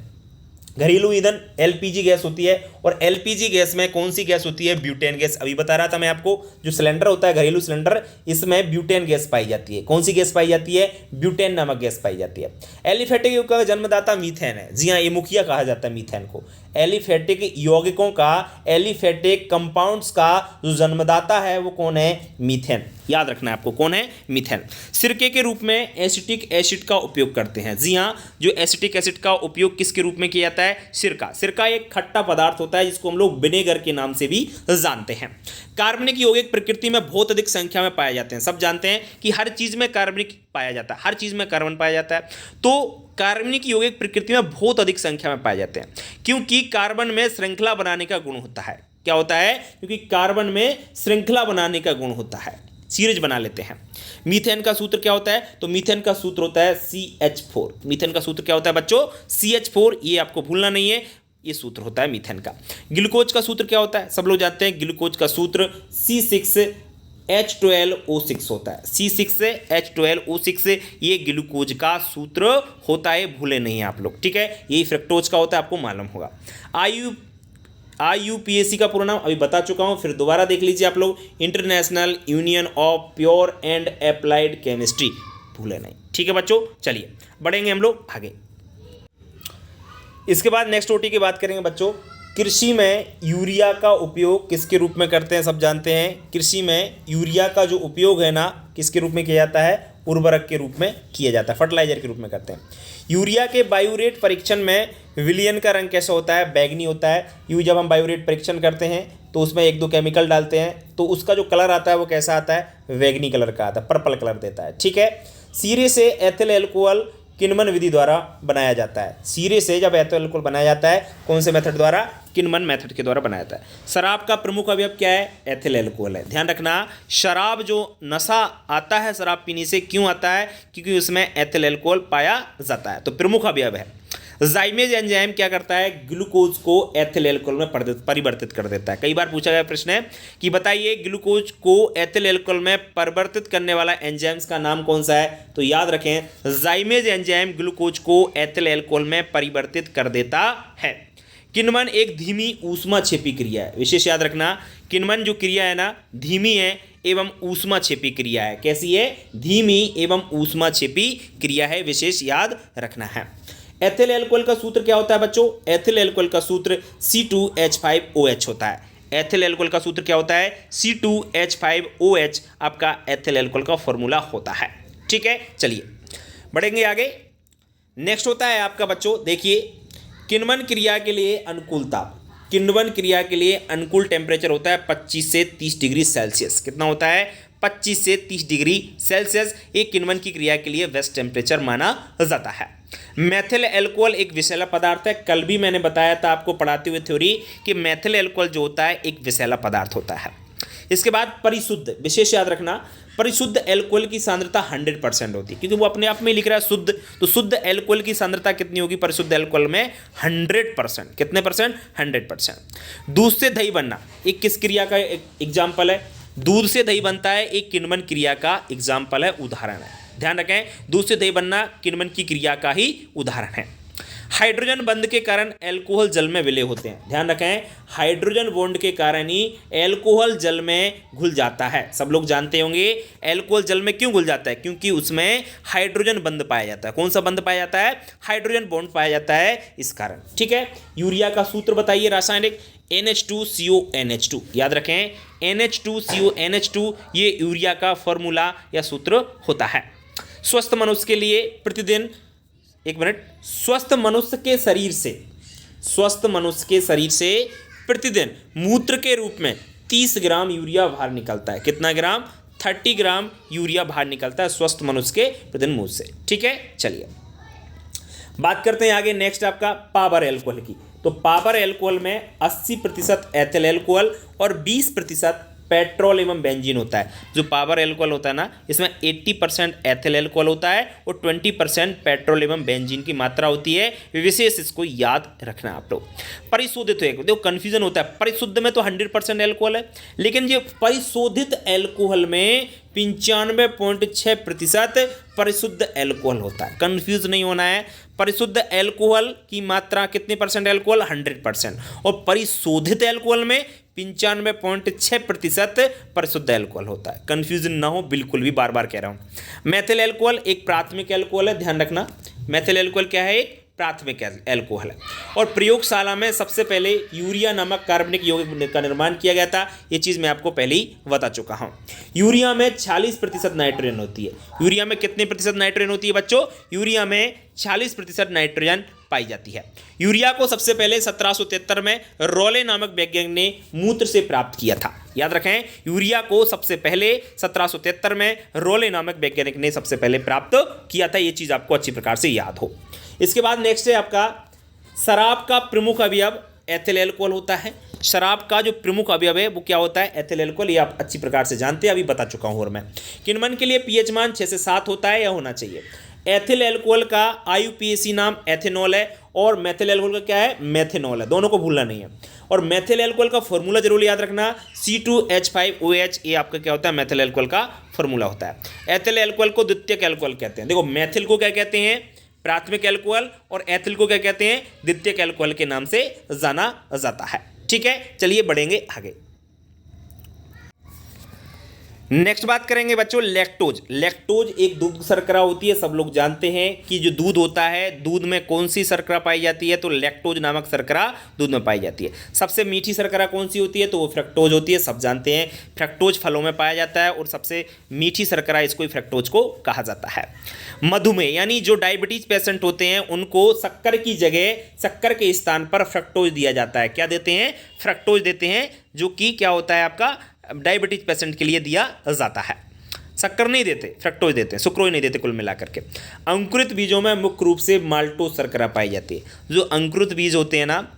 घरेलू ईंधन LPG गैस होती है, और LPG गैस में कौन सी गैस होती है? Butane gas. अभी बता रहा था मैं आपको, जो सिलेंडर होता है घरेलू सिलेंडर, इसमें ब्यूटेन गैस पाई जाती है। कौन सी गैस पाई जाती है? ब्यूटेन नामक गैस पाई जाती है। एलिफेटिक यौगिक का जन्मदाता मीथेन है। जी हाँ, ये मुखिया कहा जाता है मीथेन को। एलिफेटिक यौगिकों का, एलिफेटिक कंपाउंड्स का जो जन्मदाता है वो कौन है? मीथेन। याद रखना है आपको, कौन है? मीथेन। सिरके के रूप में एसिटिक एसिड का उपयोग करते हैं। जी हाँ, जो एसिटिक एसिड का उपयोग किसके रूप में किया जाता है? सिरका। सिरका एक खट्टा पदार्थ होता है जिसको हम लोग विनेगर के नाम से भी जानते हैं। कार्बनिक यौगिक प्रकृति में बहुत अधिक संख्या में पाए जाते हैं। सब जानते हैं कि हर चीज में कार्बनिक पाया जाता है, हर चीज में कार्बन पाया जाता है। तो कार्बनिक यौगिक प्रकृति में बहुत अधिक संख्या में पाए जाते हैं, क्योंकि कार्बन में श्रृंखला बनाने का गुण होता है। क्या होता है? क्योंकि कार्बन में श्रृंखला बनाने का गुण होता है, सीरीज बना लेते हैं। मीथेन का सूत्र क्या होता है? तो मीथेन का सूत्र होता है CH4। मीथेन का सूत्र क्या होता है बच्चों? CH4, ये आपको भूलना नहीं है, ये सूत्र होता है मीथेन का। ग्लूकोज का सूत्र क्या होता है? सब लोग जानते हैं, ग्लूकोज का सूत्र C6H12O6 होता है। C6H12O6 ये ग्लूकोज का सूत्र होता है, भूले नहीं आप लोग। ठीक है, यही फ्रक्टोज का होता है, आपको मालूम होगा। IUPAC का पूरा नाम अभी बता चुका हूं, फिर दोबारा देख लीजिए आप लोग, international union of pure and applied chemistry, भूले नहीं। ठीक है बच्चों, चलिए बढ़ेंगे हम लोग आगे। इसके बाद नेक्स्ट OT की बात करेंगे बच्चों। कृषि में यूरिया का उपयोग किसके रूप में करते हैं? सब जानते हैं, कृषि में यूरिया का जो उपयोग है ना, किसके रूप में किया जाता है? उर्वरक के रूप में किया जाता है, फर्टिलाइजर के रूप में करते हैं। यूरिया के बायोरेट परीक्षण में विलयन का रंग कैसा होता है? बैंगनी होता है। जब हम बायोरेट परीक्षण करते हैं तो उसमें 1-2 केमिकल डालते हैं, तो उसका जो कलर आता है वो कैसा आता है? बैंगनी कलर का आता है, पर्पल कलर देता है। ठीक है, सीरे से एथिल एल्कोहल किन्मन विधि द्वारा बनाया जाता है। सीरे से जब एथिल एल्कोहल बनाया जाता है, कौन से मेथड द्वारा? किन्मन मेथड के द्वारा बनाया जाता है। शराब का प्रमुख अवयव क्या है? एथिल एल्कोहल है। ध्यान रखना, शराब जो नशा आता है शराब पीने से, क्यों आता है? क्योंकि उसमें एथिल एल्कोहल पाया जाता है, तो प्रमुख अवयव है। जाइमेज एंजाइम क्या करता है? ग्लूकोज को एथिल एल्कोहल में परिवर्तित कर देता है। कई बार पूछा गया प्रश्न है कि बताइए ग्लूकोज को एथिल एल्कोहल में परिवर्तित करने वाला एंजाइम्स का नाम कौन सा है? तो याद रखें, जाइमेज एंजाइम ग्लूकोज को एथिल एल्कोहल में परिवर्तित कर देता है। किण्वन एक धीमी ऊष्माक्षेपी क्रिया है, विशेष याद रखना। किण्वन जो क्रिया है ना धीमी है एवं ऊष्माक्षेपी क्रिया है। कैसी है? धीमी एवं ऊष्माक्षेपी क्रिया है, विशेष याद रखना है। एथिल एल्कोहल का सूत्र क्या होता है बच्चों? एथिल एल्कोहल का सूत्र C2H5OH होता है। एथिल एल्कोहल का सूत्र क्या होता है? C2H5OH आपका एथिल एल्कोहल का फॉर्मूला होता है। ठीक है, चलिए बढ़ेंगे आगे। नेक्स्ट होता है आपका बच्चों, देखिए किण्वन क्रिया के लिए अनुकूल ताप। किण्वन क्रिया के लिए अनुकूल टेम्परेचर होता है 25 से 30 डिग्री सेल्सियस। कितना होता है? 25 से 30 डिग्री सेल्सियस एक किण्वन की क्रिया के लिए बेस्ट टेम्परेचर माना जाता है। मेथिल एल्कोहल एक विषैला पदार्थ है। कल भी मैंने बताया था आपको पढ़ाते हुए थ्योरी कि मेथिल एल्कोहल जो होता है एक विषैला पदार्थ होता है। इसके बाद परिशुद्ध, विशेष याद रखना, परिशुद्ध एल्कोहल की सांद्रता 100% होती है, क्योंकि वो अपने आप में लिख रहा है शुद्ध, तो शुद्ध एल्कोहल की सांद्रता कितनी होगी परिशुद्ध एल्कोहल में? 100%। कितने परसेंट? 100%। दूध से दही बनना एक किस क्रिया का एग्जाम्पल है? दूध से दही बनता है एक किण्वन क्रिया का एग्जाम्पल है, उदाहरण है। ध्यान रखें, दूध से दही बनना किण्वन की क्रिया का ही उदाहरण है। हाइड्रोजन बंध के कारण एल्कोहल जल में विलय होते हैं। ध्यान रखें, हाइड्रोजन बॉन्ड के कारण ही एल्कोहल जल में घुल जाता है। सब लोग जानते होंगे एल्कोहल जल में क्यों घुल जाता है? क्योंकि उसमें हाइड्रोजन बंध पाया जाता है। कौन सा बंध पाया जाता है? हाइड्रोजन बॉन्ड पाया जाता है, इस कारण। ठीक है, यूरिया का सूत्र बताइए रासायनिक। NH2CONH2, याद रखें NH2CONH2 ये यूरिया का फॉर्मूला या सूत्र होता है। स्वस्थ मनुष्य के लिए प्रतिदिन, एक मिनट, स्वस्थ मनुष्य के शरीर से प्रतिदिन मूत्र के रूप में 30 ग्राम यूरिया बाहर निकलता है। कितना ग्राम? 30 ग्राम यूरिया बाहर निकलता है स्वस्थ मनुष्य के प्रतिदिन मूत्र से। ठीक है, चलिए बात करते हैं आगे। नेक्स्ट आपका पावर एल्कोहल की। तो पावर एल्कोहल में 80% एथिल एल्कोहल और 20% पेट्रोल एवं बेंजीन होता है। जो पावर एल्कोहल होता है ना, इसमें 80% एथिल एल्कोहल होता है और 20% पेट्रोल एवं बेंजीन की मात्रा होती है। विशेष इसको याद रखना आप लोग। परिशोधित, देखो कंफ्यूजन होता है, परिशुद्ध में तो 100% एल्कोहल है, लेकिन ये परिशोधित एल्कोहल में 95.6% परिशुद्ध एल्कोहल होता है। कंफ्यूज नहीं होना है। परिशुद्ध एल्कोहल की मात्रा कितनी परसेंट? एल्कोहल 100%, और परिशोधित एल्कोहल में 95.6% परिशुद्ध एल्कोहल होता है। कंफ्यूजन ना हो बिल्कुल भी, बार बार कह रहा हूँ। मेथिल एल्कोहल एक प्राथमिक एल्कोहल है, ध्यान रखना। मेथिल एल्कोहल क्या है? एक प्राथमिक एल्कोहल है। और प्रयोगशाला में सबसे पहले यूरिया नामक कार्बनिक यौगिक का निर्माण किया गया था। ये चीज़ मैं आपको पहले ही बता चुका हूँ। यूरिया में 46% नाइट्रोजन होती है। यूरिया में कितने प्रतिशत नाइट्रोजन होती है बच्चों? यूरिया में 46% नाइट्रोजन पाई जाती है। यूरिया को सबसे पहले 1773 में रोले नामक वैज्ञानिक ने मूत्र से प्राप्त किया था। याद रखें, यूरिया को सबसे पहले 1773 में रोले नामक वैज्ञानिक ने सबसे पहले प्राप्त किया था। ये चीज़ आपको अच्छी प्रकार से याद हो। इसके बाद नेक्स्ट है आपका शराब का प्रमुख अवयव एथिल एल्कोहल होता है। शराब का जो प्रमुख अवयव है वो क्या होता है? Ethyl alcohol. ये आप अच्छी प्रकार से जानते हैं, अभी बता चुका हूँ। और मैं किण्वन के लिए पीएच मान 6 से 7 होता है या होना चाहिए। एथिल एल्कोहल का IUPAC नाम एथेनॉल है और मेथिल एल्कोहल का क्या है? मेथेनॉल है। दोनों को भूलना नहीं है। और मेथिल एल्कोहल का फॉर्मूला जरूर याद रखना, C2H5OH। ये आपका क्या होता है? मेथिल एल्कोहल का फॉर्मूला होता है। एथिल एल्कोहल को द्वितीयक एल्कोहल कहते हैं। देखो, मेथिल को क्या कहते हैं? प्राथमिक एल्कोहल, और एथिल को क्या कहते हैं? द्वितीयक एल्कोहल के नाम से जाना जाता है। ठीक है, चलिए बढ़ेंगे आगे। नेक्स्ट बात करेंगे बच्चों लैक्टोज। लैक्टोज एक दूध शर्करा होती है। सब लोग जानते हैं कि जो दूध होता है, दूध में कौन सी शर्करा पाई जाती है? तो लैक्टोज नामक शर्करा दूध में पाई जाती है। सबसे मीठी शर्करा कौन सी होती है? तो वो फ्रक्टोज होती है। सब जानते हैं फ्रक्टोज फलों में पाया जाता है और सबसे मीठी शर्करा इसको फ्रक्टोज को कहा जाता है। मधुमेह यानी जो डायबिटीज पेशेंट होते हैं उनको शक्कर की जगह, शक्कर के स्थान पर फ्रक्टोज दिया जाता है। क्या देते हैं? फ्रक्टोज देते हैं, जो कि क्या होता है आपका डायबिटीज पेशेंट के लिए दिया जाता है। शक्कर नहीं देते, फ्रक्टोज देते हैं, सुक्रोज नहीं देते कुल मिलाकर के। अंकुरित बीजों में मुख्य रूप से माल्टोज शर्करा पाई जाती है। जो अंकुरित बीज होते हैं ना,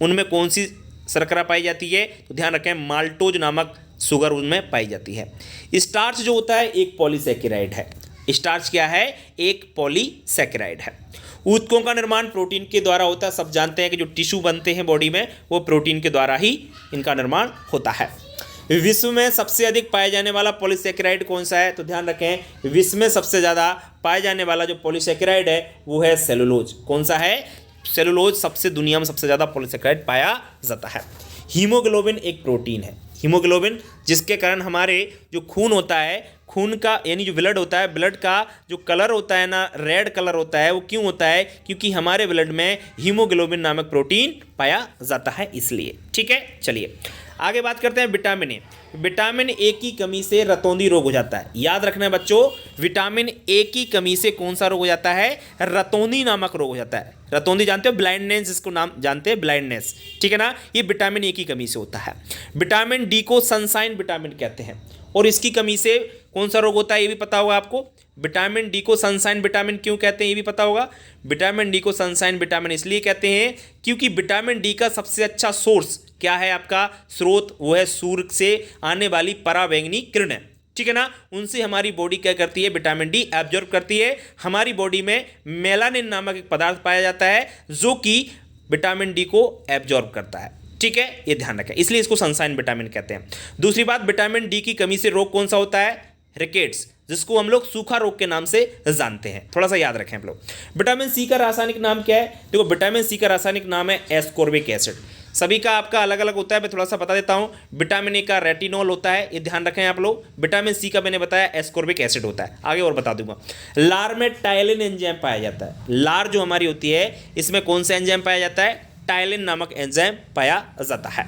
उनमें कौन सी शर्करा पाई जाती है? तो ध्यान रखें, माल्टोज नामक शुगर उनमें पाई जाती है। स्टार्च जो होता है एक पॉलीसैकेराइड है। स्टार्च क्या है? एक पॉलीसैकेराइड है। ऊतकों का निर्माण प्रोटीन के द्वारा होता है। सब जानते हैं कि जो टिश्यू बनते हैं बॉडी में वो प्रोटीन के द्वारा ही इनका निर्माण होता है। विश्व में सबसे अधिक पाए जाने वाला पॉलीसैकेराइड कौन सा है? तो ध्यान रखें, विश्व में सबसे ज़्यादा पाए जाने वाला जो पॉलीसैकेराइड है वो है सेलुलोज। कौन सा है? सेलुलोज सबसे दुनिया में सबसे ज़्यादा पॉलीसेकेराइड पाया जाता है। हीमोग्लोबिन एक प्रोटीन है, हीमोग्लोबिन जिसके कारण हमारे जो खून होता है, खून का यानी जो ब्लड होता है, ब्लड का जो कलर होता है ना, रेड कलर होता है, वो क्यों होता है? क्योंकि हमारे ब्लड में हीमोग्लोबिन नामक प्रोटीन पाया जाता है इसलिए। ठीक है, चलिए आगे बात करते हैं विटामिन ए। विटामिन ए की कमी से रतौंधी रोग हो जाता है। याद रखना है बच्चों, विटामिन ए की कमी से कौन सा रोग हो जाता है? रतौंधी नामक रोग हो जाता है। रतौंधी जानते हो, ब्लाइंडनेस जिसको नाम जानते हैं, ब्लाइंडनेस, ठीक है ना, ये विटामिन ए की कमी से होता है। विटामिन डी को सनशाइन विटामिन कहते हैं, और इसकी कमी से कौन सा रोग होता है ये भी पता होगा आपको। विटामिन डी को सनशाइन विटामिन क्यों कहते हैं ये भी पता होगा। विटामिन डी को सनशाइन विटामिन इसलिए कहते हैं क्योंकि विटामिन डी का सबसे अच्छा सोर्स क्या है, आपका स्रोत, वो है सूर्य से आने वाली पराबैंगनी किरणें, ठीक है ना। उनसे हमारी बॉडी क्या करती है? विटामिन डी एब्जॉर्ब करती है। हमारी बॉडी में मेलानिन नामक एक पदार्थ पाया जाता है जो कि विटामिन डी को एब्जॉर्ब करता है, ठीक है, ये ध्यान रखें, इसलिए इसको सनशाइन विटामिन कहते हैं। दूसरी बात, विटामिन डी की कमी से रोग कौन सा होता है? रिकेट्स, जिसको हम लोग सूखा रोग के नाम से जानते हैं, थोड़ा सा याद रखें हम लोग। विटामिन सी का रासायनिक नाम क्या है? देखो, विटामिन सी का रासायनिक नाम है एस्कॉर्बिक एसिड। सभी का आपका अलग अलग होता है, मैं थोड़ा सा बता देता हूं। विटामिन ए का रेटिनॉल होता है, ये ध्यान रखें आप लोग। विटामिन सी का मैंने बताया एस्कॉर्बिक एसिड होता है, आगे और बता दूंगा। लार में टायलिन एंजाइम पाया जाता है। लार जो हमारी होती है, इसमें कौन सा एंजाइम पाया जाता है? टायलिन नामक एंजाइम पाया जाता है।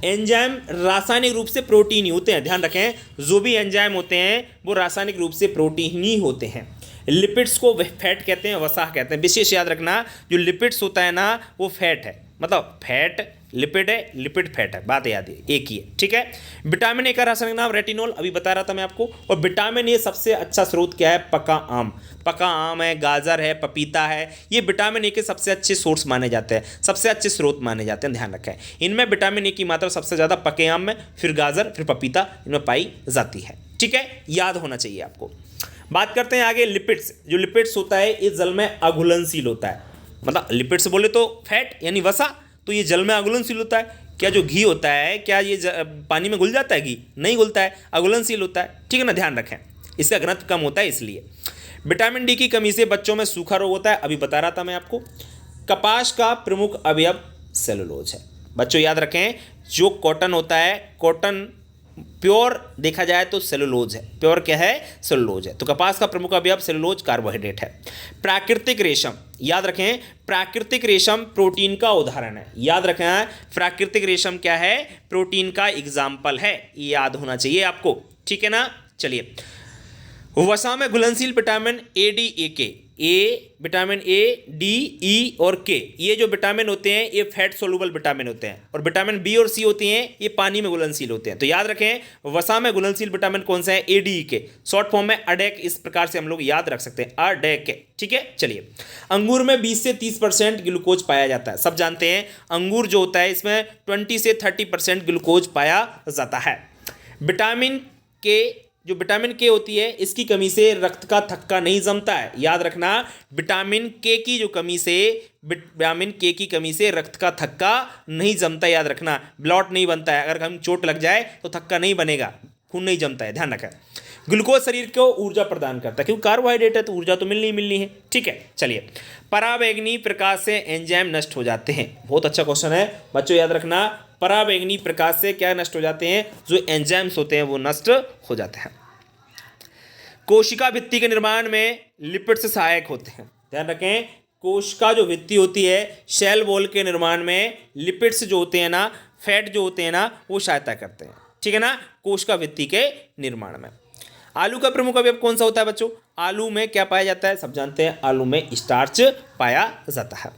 एंजाइम रासायनिक रूप से प्रोटीन ही होते हैं, ध्यान रखें, जो भी एंजाइम होते हैं वो रासायनिक रूप से प्रोटीन ही होते हैं। लिपिड्स को फैट कहते हैं, वसा कहते हैं, विशेष याद रखना। जो लिपिड्स होता है ना, वो फैट है, मतलब फैट लिपिड है, लिपिड फैट है, बात याद है, एक ही है, ठीक है। विटामिन ए का रासायनिक नाम रेटिनॉल, अभी बता रहा था मैं आपको। और विटामिन ए सबसे अच्छा स्रोत क्या है? पका आम। पका आम है, गाजर है, पपीता है, ये विटामिन ए के सबसे अच्छे सोर्स माने जाते हैं, सबसे अच्छे स्रोत माने जाते हैं, ध्यान रखें। इनमें विटामिन ए की मात्रा सबसे ज़्यादा पके आम में, फिर गाजर, फिर पपीता, इनमें पाई जाती है, ठीक है, याद होना चाहिए आपको। बात करते हैं आगे लिपिड्स। जो लिपिड्स होता है ये जल में अघुलनशील होता है, मतलब लिपिड्स बोले तो फैट यानी वसा, तो ये जल में अघुलनशील होता है। क्या जो घी होता है, क्या ये पानी में घुल जाता है? घी नहीं घुलता है, अघुलनशील होता है, ठीक है ना, ध्यान रखें, इसका घनत्व कम होता है इसलिए। विटामिन डी की कमी से बच्चों में सूखा रोग होता है, अभी बता रहा था मैं आपको। कपास का प्रमुख अवयव सेलुलोज है। बच्चों याद रखें, जो कॉटन होता है, कॉटन प्योर देखा जाए तो सेलुलोज है, प्योर क्या है? सेलुलोज है। तो कपास का प्रमुख अवयव सेलुलोज कार्बोहाइड्रेट है। प्राकृतिक रेशम, याद रखें, प्राकृतिक रेशम प्रोटीन का उदाहरण है, याद रखें, प्राकृतिक रेशम क्या है? प्रोटीन का एग्जाम्पल है, ये याद होना चाहिए आपको, ठीक है ना। चलिए, वसा में घुलनशील विटामिन ए, डी, ए, के, विटामिन ए, डी, ई और के, ये जो विटामिन होते हैं ये फैट सोलुबल विटामिन होते हैं, और विटामिन बी और सी होती हैं ये पानी में घुलनशील होते हैं। तो याद रखें, वसा में घुलनशील विटामिन कौन सा है? ए, डी, ई, के, शॉर्ट फॉर्म में अडेक, इस प्रकार से हम लोग याद रख सकते हैं, अडेक, ठीक है। चलिए, अंगूर में 20 से 30% ग्लूकोज पाया जाता है, सब जानते हैं, अंगूर जो होता है इसमें 20 से 30% ग्लूकोज पाया जाता है। विटामिन के, जो विटामिन के होती है, इसकी कमी से रक्त का थक्का नहीं जमता है, याद रखना, विटामिन के की जो कमी से, विटामिन के की कमी से रक्त का थक्का नहीं जमता, याद रखना, ब्लॉट नहीं बनता है, अगर हम चोट लग जाए तो थक्का नहीं बनेगा, खून नहीं जमता है, ध्यान रखें। ग्लूकोज शरीर को ऊर्जा प्रदान करता है, क्योंकि कार्बोहाइड्रेट है तो ऊर्जा तो मिलनी ही मिलनी है, ठीक है। चलिए, पराबैंगनी प्रकाश से एंजाइम नष्ट हो जाते हैं, बहुत अच्छा क्वेश्चन है बच्चों, याद रखना, पराबैंगनी प्रकाश से क्या नष्ट हो जाते हैं? जो एंजाइम्स होते हैं वो नष्ट हो जाते हैं। कोशिका भित्ति के निर्माण में लिपिड्स सहायक होते हैं, ध्यान रखें, कोशिका जो भित्ति होती है, सेल वॉल के निर्माण में लिपिड्स जो होते हैं ना, फैट जो होते हैं ना, वो सहायता करते हैं, ठीक है ना, कोशिका भित्ति के निर्माण में। आलू का प्रमुख अवयव कौन सा होता है बच्चों? आलू में क्या पाया जाता है? सब जानते हैं, आलू में स्टार्च पाया जाता है।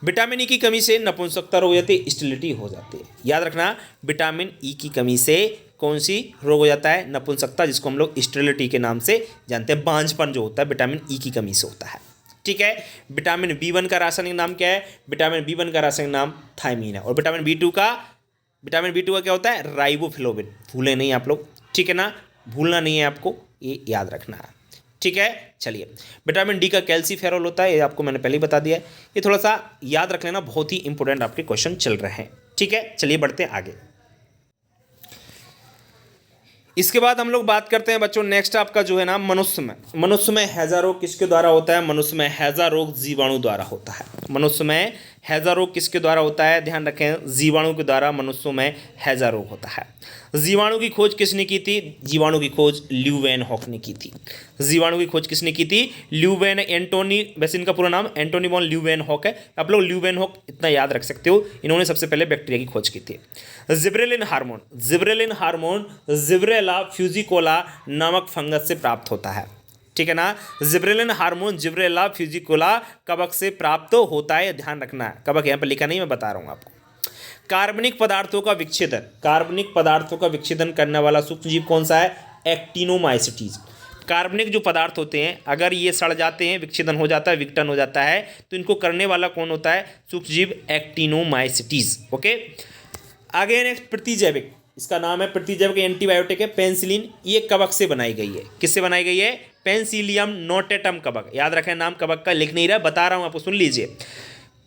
विटामिन ई की कमी से नपुंसकता रोग हो जाती है, स्टेरिलिटी हो जाती है, याद रखना, विटामिन ई की कमी से कौन सी रोग हो जाता है? नपुंसकता, जिसको हम लोग स्टेरिलिटी के नाम से जानते हैं, बांझपन जो होता है विटामिन ई की कमी से होता है, ठीक है। विटामिन बी1 का रासायनिक नाम क्या है? विटामिन बी1 का रासायनिक नाम थायमीन है। और विटामिन बी2 का क्या होता है? राइबोफ्लोविन, भूले नहीं आप लोग, ठीक है ना, भूलना नहीं है आपको, ये याद रखना है, ठीक है। चलिए, विटामिन डी का कैल्सीफेरॉल होता है, ये आपको मैंने पहले ही बता दिया है, ये थोड़ा सा याद रख लेना, बहुत ही इंपॉर्टेंट आपके क्वेश्चन चल रहे हैं, ठीक है। चलिए बढ़ते हैं आगे। इसके बाद हम लोग बात करते हैं बच्चों नेक्स्ट आपका जो है ना मनुष्य में हैजा रोग किसके द्वारा होता है? मनुष्य में हैजा रोग जीवाणु द्वारा होता है। मनुष्य में हैजा रोग किसके द्वारा होता है? ध्यान रखें, जीवाणु के द्वारा मनुष्यों में हैजा रोग होता है। जीवाणु की खोज किसने की थी? जीवाणु की खोज ल्यू वैन हॉक ने की थी। जीवाणु की खोज किसने की थी? ल्यू वैन एंटोनी, वैसे इनका पूरा नाम एंटोनी वॉन ल्यू वैन हॉक है। आप लोग ल्यू वैन हॉक इतना याद रख सकते हो, इन्होंने सबसे पहले बैक्टीरिया की खोज की थी। जिब्रेलिन हार्मोन जिब्रेला फ्यूजिकोला नामक फंगस से प्राप्त होता है। ठीक है ना, जिब्रेलिन हार्मोन जिब्रेला फ्यूजिकोला कवक से प्राप्त होता है, ध्यान रखना है। कवक यहाँ पर लिखा नहीं, मैं बता रहा हूँ आपको। कार्बनिक पदार्थों का विच्छेदन करने वाला सूक्ष्मजीव कौन सा है? एक्टिनोमाइसिटीज। कार्बनिक जो पदार्थ होते हैं अगर ये सड़ जाते हैं, विच्छेदन हो जाता है, विघटन हो जाता है, तो इनको करने वाला कौन होता है? सूक्ष्मजीव एक्टिनोमाइसिटीज। ओके, आगे नेक्स्ट प्रतिजैविक, इसका नाम है प्रतिजैविक, एंटीबायोटिक है पेनिसिलिन। ये कवक से बनाई गई है। किससे बनाई गई है? पेनिसिलियम नोटेटम कवक। याद रखें नाम कवक का, लिख नहीं रहा, बता रहा हूँ आपको, सुन लीजिए।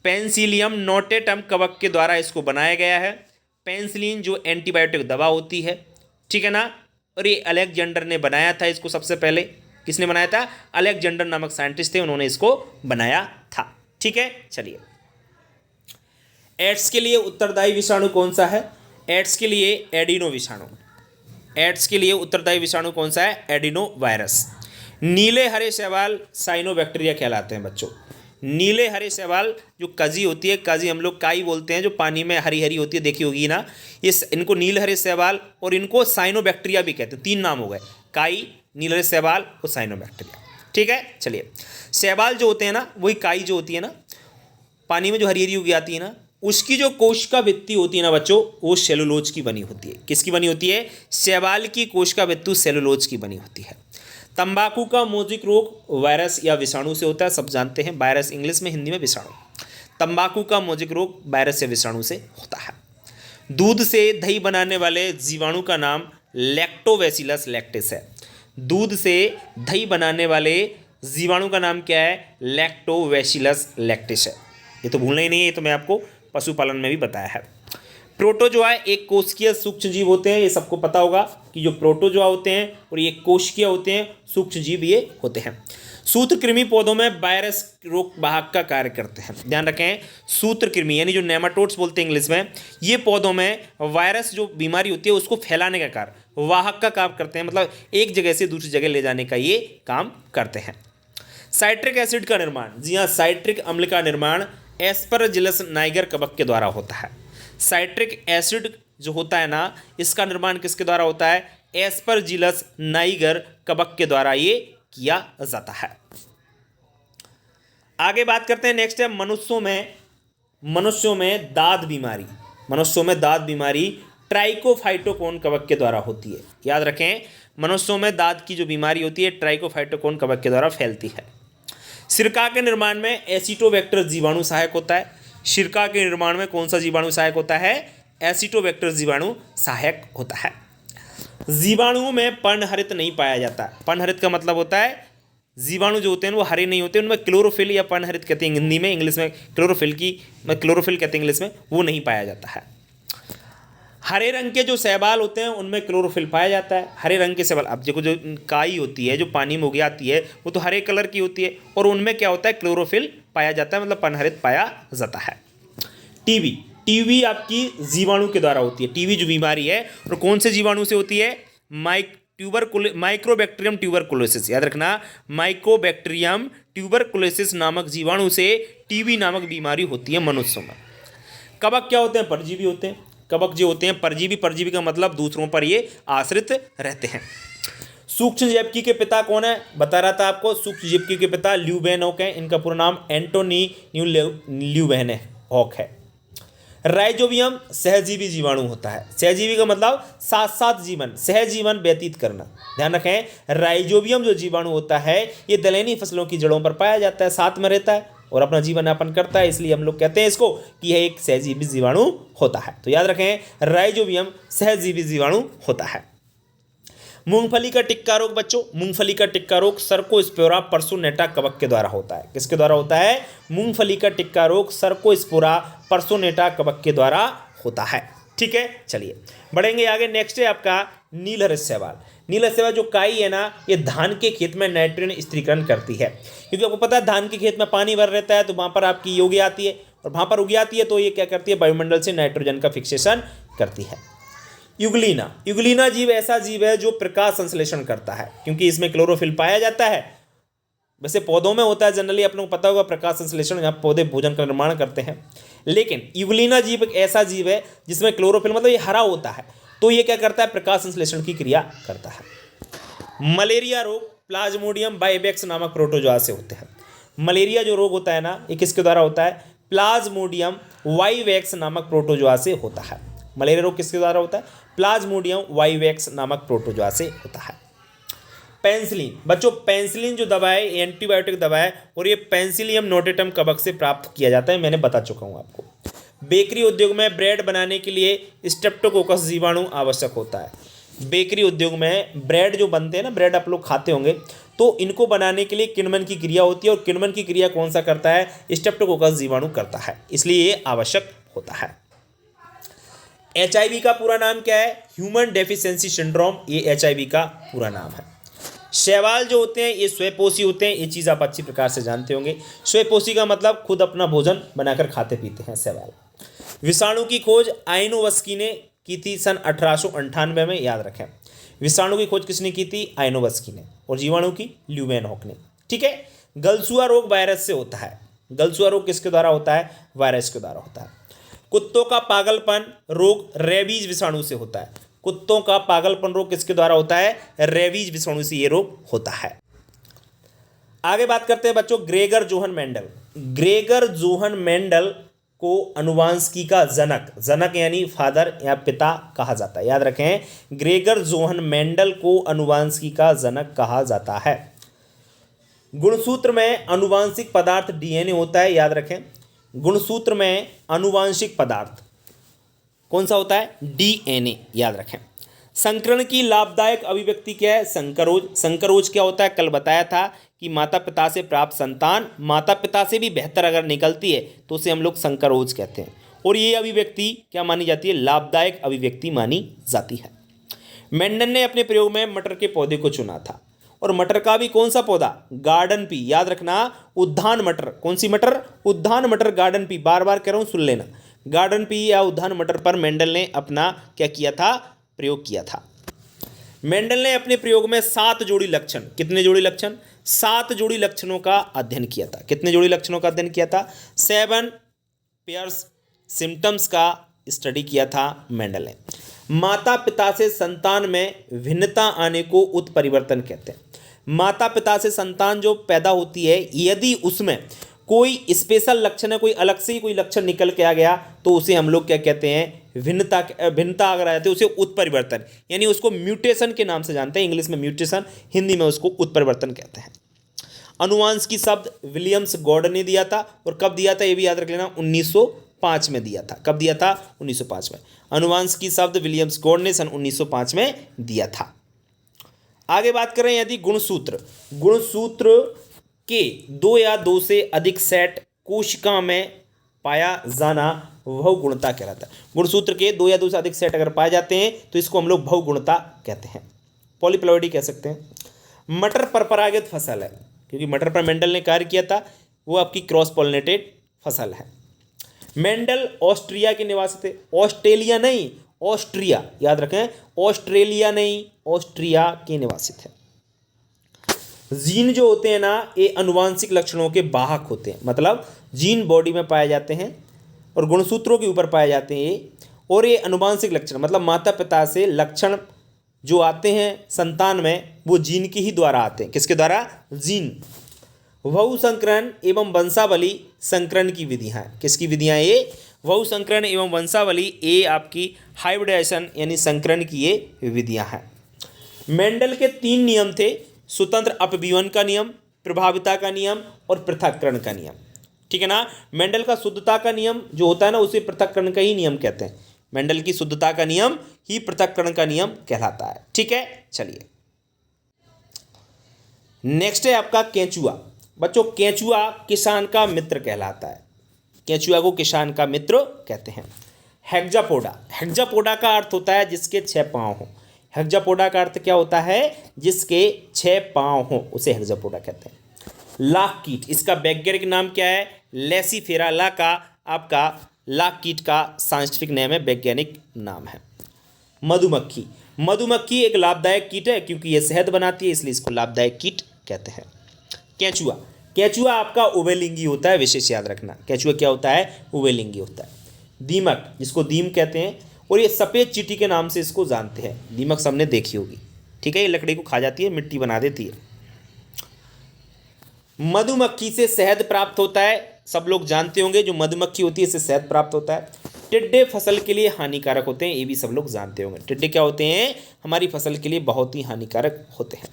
पेनिसिलियम नोटेटम कवक के द्वारा इसको बनाया गया है। पेनिसिलिन जो एंटीबायोटिक दवा होती है, ठीक है ना, और ये अलेक्जेंडर ने बनाया था इसको सबसे पहले। किसने बनाया था? अलेक्जेंडर नामक साइंटिस्ट थे, उन्होंने इसको बनाया था। ठीक है, चलिए। एड्स के लिए उत्तरदायी विषाणु कौन सा है? एड्स के लिए एडिनो विषाणु। एड्स के लिए उत्तरदायी विषाणु कौन सा है? Adeno virus. नीले हरे शैवाल साइनोबैक्टीरिया कहलाते हैं बच्चों। नीले हरे शैवाल जो कजी होती है, कजी हम लोग काई बोलते हैं, जो पानी में हरी हरी होती है, देखी होगी ना, इनको नील हरे शैवाल और इनको साइनोबैक्टीरिया भी कहते हैं। 3 नाम हो गए, काई, नील हरे शैवाल और साइनोबैक्टीरिया। ठीक है, चलिए। शैवाल जो होते हैं ना, वही काई जो होती है ना, पानी में जो हरी हरी उगी आती है ना, उसकी जो कोशिका भित्ति होती है ना बच्चों, वो सेलुलोज की बनी होती है। किसकी बनी होती है? शैवाल की कोशिका भित्ति सेलुलोज की बनी होती है। तंबाकू का मोजिक रोग वायरस या विषाणु से होता है, सब जानते हैं, वायरस इंग्लिश में, हिंदी में विषाणु। तंबाकू का मोजिक रोग वायरस या विषाणु से होता है। दूध से दही बनाने वाले जीवाणु का नाम लैक्टोबैसिलस लैक्टिस है। दूध से दही बनाने वाले जीवाणु का नाम क्या है? लैक्टोबैसिलस लैक्टिस है। ये तो भूलना ही नहीं है, ये तो मैं आपको पशुपालन में भी बताया है। प्रोटोजोआ एक कोशिकीय सूक्ष्मजीव होते हैं, ये सबको पता होगा कि जो प्रोटोजोआ होते हैं और ये कोशिकीय होते हैं, सूक्ष्मजीव ये होते हैं। सूत्रकृमि पौधों में वायरस रोग वाहक का कार्य करते हैं। ध्यान रखें, सूत्रकृमि यानी जो नेमाटोड्स बोलते हैं इंग्लिश में, ये पौधों में वायरस जो बीमारी होती है उसको फैलाने का कार्य, वाहक का काम करते हैं, मतलब एक जगह से दूसरी जगह ले जाने का ये काम करते हैं। साइट्रिक एसिड का निर्माण, जी हाँ, साइट्रिक अम्ल का निर्माण एस्परजिलस नाइगर कवक के द्वारा होता है। साइट्रिक एसिड जो होता है ना, इसका निर्माण किसके द्वारा होता है? एस्परजिलस नाइगर कवक के द्वारा ये किया जाता है। आगे बात करते हैं, नेक्स्ट है मनुष्यों में दाद बीमारी ट्राइकोफाइटोकोन कवक के द्वारा होती है। याद रखें, मनुष्यों में दाद की जो बीमारी होती है ट्राइकोफाइटोकोन कवक के द्वारा फैलती है। सिरका के निर्माण में एसिटोबैक्टर जीवाणु सहायक होता है। सिरका के निर्माण में कौन सा जीवाणु सहायक होता है? एसिटोबैक्टर जीवाणु सहायक होता है। जीवाणुओं में पर्णहरित नहीं पाया जाता। पर्णहरित का मतलब होता है जीवाणु जो होते हैं वो हरे नहीं होते, उनमें क्लोरोफिल या पर्णहरित कहते हैं हिंदी में, इंग्लिश में क्लोरोफिल कहते हैं इंग्लिश में, वो नहीं पाया जाता है। हरे रंग के जो शैवाल होते हैं उनमें क्लोरोफिल पाया जाता है। हरे रंग के शैवाल, अब देखो जो काई होती है जो पानी में उग जाती है वो तो हरे कलर की होती है, और उनमें क्या होता है? क्लोरोफिल पाया जाता है, मतलब पर्णहरित पाया जाता है। टीबी आपकी जीवाणु के द्वारा होती है। टीबी जो बीमारी है और कौन से जीवाणु से होती है? Mycobacterium tuberculosis. याद रखना, माइकोबैक्टीरियम ट्यूबरकुलोसिस नामक जीवाणु से टीबी नामक बीमारी होती है मनुष्यों में। कवक क्या होते हैं? परजीवी होते हैं। कवक जो होते हैं परजीवी का मतलब दूसरों पर ये आश्रित रहते हैं। सूक्ष्मजीवकी के पिता कौन है? बता रहा था आपको, सूक्ष्मजीवकी के पिता ल्यू वैन हॉक है। इनका पूरा नाम एंटोनी ल्यू वैन हॉक है। राइजोबियम सहजीवी जीवाणु होता है। सहजीवी का मतलब साथ साथ सहजीवन व्यतीत करना। ध्यान रखें, राइजोबियम जो जीवाणु होता है ये दलहनी फसलों की जड़ों पर पाया जाता है, साथ में रहता है और अपना जीवन यापन करता है, इसलिए हम लोग कहते हैं इसको कि यह एक सहजीवी जीवाणु होता है। तो याद रखें, राइजोबियम सहजीवी जीवाणु होता है। मूंगफली का टिक्का रोग बच्चों, मूंगफली का टिक्का रोग सर्कोस्पोरा पर्सोनेटा कवक के द्वारा होता है। किसके द्वारा होता है? मूंगफली का टिक्का रोग सर्कोस्पोरा पर्सोनेटा कवक के द्वारा होता है। ठीक है, चलिए बढ़ेंगे आगे। नेक्स्ट है आपका नीलहरित शैवाल। नीलहरित शैवाल जो काई है ना, ये धान के खेत में नाइट्रोजन स्थिरीकरण करती है, क्योंकि आपको पता है धान के खेत में पानी भर रहता है तो वहाँ पर आपकी उगी आती है, और वहाँ पर उगी आती है तो ये क्या करती है, वायुमंडल से नाइट्रोजन का फिक्सेशन करती है। युगलीना, युगलीना जीव ऐसा जीव है जो प्रकाश संश्लेषण करता है, क्योंकि इसमें क्लोरोफिल पाया जाता है। वैसे पौधों में होता है जनरली, अपने को पता होगा प्रकाश संश्लेषण, यहाँ पौधे भोजन का निर्माण करते हैं, लेकिन युगलीना जीव एक ऐसा जीव है जिसमें क्लोरोफिल, मतलब ये हरा होता है, तो ये क्या करता है, प्रकाश संश्लेषण की क्रिया करता है। मलेरिया रोग प्लाज्मोडियम वाइवेक्स नामक प्रोटोजोआ से होते हैं। मलेरिया जो रोग होता है ना, ये किसके द्वारा होता है, प्लाज्मोडियम वाइवेक्स नामक प्रोटोजोआ से होता है। मलेरिया रोग किसके द्वारा होता है, प्लाज्मोडियम वाइवेक्स नामक प्रोटोजोआ से होता है। पेंसिलिन, बच्चों पेंसिलिन जो दवा है एंटीबायोटिक दवा है, और ये पेंसिलियम नोटेटम कवक से प्राप्त किया जाता है, मैंने बता चुका हूँ आपको। बेकरी उद्योग में ब्रेड बनाने के लिए स्ट्रेप्टोकोकस जीवाणु आवश्यक होता है। बेकरी उद्योग में ब्रेड जो बनते हैं ना, ब्रेड आप लोग खाते होंगे, तो इनको बनाने के लिए किण्वन की क्रिया होती है, और किण्वन की क्रिया कौन सा करता है, स्ट्रेप्टोकोकस जीवाणु करता है, इसलिए ये आवश्यक होता है। HIV का पूरा नाम क्या है, ह्यूमन डेफिशिएंसी सिंड्रोम, ये HIV का पूरा नाम है। शैवाल जो होते हैं ये स्वयंपोषी होते हैं, ये चीज़ आप अच्छी प्रकार से जानते होंगे। स्वयंपोषी का मतलब खुद अपना भोजन बनाकर खाते पीते हैं शैवाल। विषाणु की खोज आइनोवस्की ने की थी सन 1898 में, याद रखें। विषाणु की खोज किसने की थी, आइनोवस्की ने, और जीवाणु की ल्यूवेनहॉक ने। ठीक है। गलसुआ रोग वायरस से होता है। गलसुआ रोग किसके द्वारा होता है, वायरस के द्वारा होता है। कुत्तों का पागलपन रोग रेबीज विषाणु से होता है। कुत्तों का पागलपन रोग किसके द्वारा होता है, रेबीज विषाणु से ये रोग होता है। आगे बात करते हैं बच्चों Gregor Johan Mendel. Gregor Johan Mendel को अनुवांशिकी का जनक, जनक यानी फादर या पिता कहा जाता है, याद रखें। ग्रेगर जोहन मेंडल को अनुवांशिकी का जनक कहा जाता है। गुणसूत्र में अनुवांशिक पदार्थ DNA होता है, याद रखें। गुणसूत्र में अनुवांशिक पदार्थ कौन सा होता है, DNA, याद रखें। संकरण की लाभदायक अभिव्यक्ति क्या है, संकरोज। संकरोज क्या होता है, कल बताया था कि माता पिता से प्राप्त संतान माता पिता से भी बेहतर अगर निकलती है तो उसे हम लोग संकरोज कहते हैं, और ये अभिव्यक्ति क्या मानी जाती है, लाभदायक अभिव्यक्ति मानी जाती है। मेंडल ने अपने प्रयोग में मटर के पौधे को चुना था, और मटर का भी कौन सा पौधा, गार्डन पी, याद रखना, उद्यान मटर। कौन सी मटर, उद्यान मटर, गार्डन पी, बार बार कह रहा हूं, सुन लेना। गार्डन पी या उद्यान मटर पर मेंडल ने अपना क्या किया था, प्रयोग किया था। मेंडल ने अपने प्रयोग में 7 जोड़ी लक्षण, कितने जोड़ी लक्षण, 7 जोड़ी लक्षणों का अध्ययन किया था। कितने जोड़ी लक्षणों का अध्ययन किया था, 7 पेयर्स सिम्टम्स का स्टडी किया था मेंडल ने। माता पिता से संतान में भिन्नता आने को उत्परिवर्तन कहते हैं। माता पिता से संतान जो पैदा होती है, यदि उसमें कोई स्पेशल लक्षण है, कोई अलग से ही कोई लक्षण निकल के आ गया, तो उसे हम लोग क्या कहते हैं, भिन्नता अगर आ जाती है उसे उत्परिवर्तन, यानी उसको म्यूटेशन के नाम से जानते हैं। इंग्लिश में म्यूटेशन, हिंदी में उसको उत्परिवर्तन कहते हैं। अनुवांशिकी शब्द विलियम्स गॉर्डन ने दिया था, और कब दिया था ये भी याद रख लेना, 1905 में दिया था। कब दिया था, 1905 में। अनुवांशिकी शब्द विलियम्स गॉर्डन ने सन 1905 में दिया था। आगे बात करें यदि गुणसूत्र, गुणसूत्र के 2 या 2 से अधिक सेट कोशिका में पाया जाना बहुगुणता कहलाता है। गुणसूत्र के 2 या 2 से अधिक सेट अगर पाए जाते हैं तो इसको हम लोग बहुगुणता कहते हैं, पॉलीप्लॉइडी कह सकते हैं। मटर परपरागत फसल है, क्योंकि मटर पर मेंडल ने कार्य किया था, वो आपकी क्रॉस पॉलिनेटेड फसल है। मेंडल ऑस्ट्रिया के निवासी थे, ऑस्ट्रेलिया नहीं, ऑस्ट्रिया, याद रखें, ऑस्ट्रेलिया नहीं, ऑस्ट्रिया के निवासी थे। जीन जो होते हैं ना, ये अनुवांशिक लक्षणों के वाहक होते हैं, मतलब जीन बॉडी में पाए जाते हैं और गुणसूत्रों के ऊपर पाए जाते हैं ये, और ये अनुवांशिक लक्षण मतलब माता पिता से लक्षण जो आते हैं संतान में, वो जीन के ही द्वारा आते हैं। किसके द्वारा, जीन। बहुसंकरण एवं वंशावली संकरण की विधियाँ, किसकी विधियाँ ये, बहुसंकरण एवं वंशावली, ये आपकी हाइब्रिडाइजेशन यानी संकरण की ये विधियाँ हैं। मेंडल के 3 नियम थे, स्वतंत्र अपव्यवन का नियम, प्रभाविता का नियम और पृथक्करण का नियम। ठीक है ना। मेंडल का शुद्धता का नियम जो होता है ना, उसे पृथक्करण का ही नियम कहते हैं। मेंडल की शुद्धता का नियम ही पृथक्करण का नियम कहलाता है। ठीक है, चलिए नेक्स्ट है आपका केंचुआ। बच्चों केंचुआ किसान का मित्र कहलाता है, केंचुआ को किसान का मित्र कहते हैं। हेक्सापोडा, हेक्सापोडा का अर्थ होता है जिसके 6 पांव हों। हेक्सापोडा का अर्थ क्या होता है? जिसके 6 पांव हों उसे हेक्सापोडा कहते हैं। लाख कीट, इसका वैज्ञानिक नाम क्या है? लेसिफेरा। ला का आपका लाख कीट का साइंटिफिक नेम है, वैज्ञानिक नाम है। मधुमक्खी, मधुमक्खी एक लाभदायक कीट है क्योंकि ये शहद बनाती है, इसलिए इसको लाभदायक कीट कहते हैं। केंचुआ, केंचुआ आपका उभयलिंगी होता है, विशेष याद रखना। केंचुआ क्या होता है? उभयलिंगी होता है। दीमक, जिसको दीम कहते हैं, और ये सफ़ेद चींटी के नाम से इसको जानते हैं। दीमक सबने देखी होगी, ठीक है। ये लकड़ी को खा जाती है, मिट्टी बना देती है। मधुमक्खी से शहद प्राप्त होता है, सब लोग जानते होंगे। जो मधुमक्खी होती है इससे शहद प्राप्त होता है। टिड्डे फसल के लिए हानिकारक होते हैं, ये भी सब लोग जानते होंगे। टिड्डे क्या होते हैं? हमारी फसल के लिए बहुत ही हानिकारक होते हैं।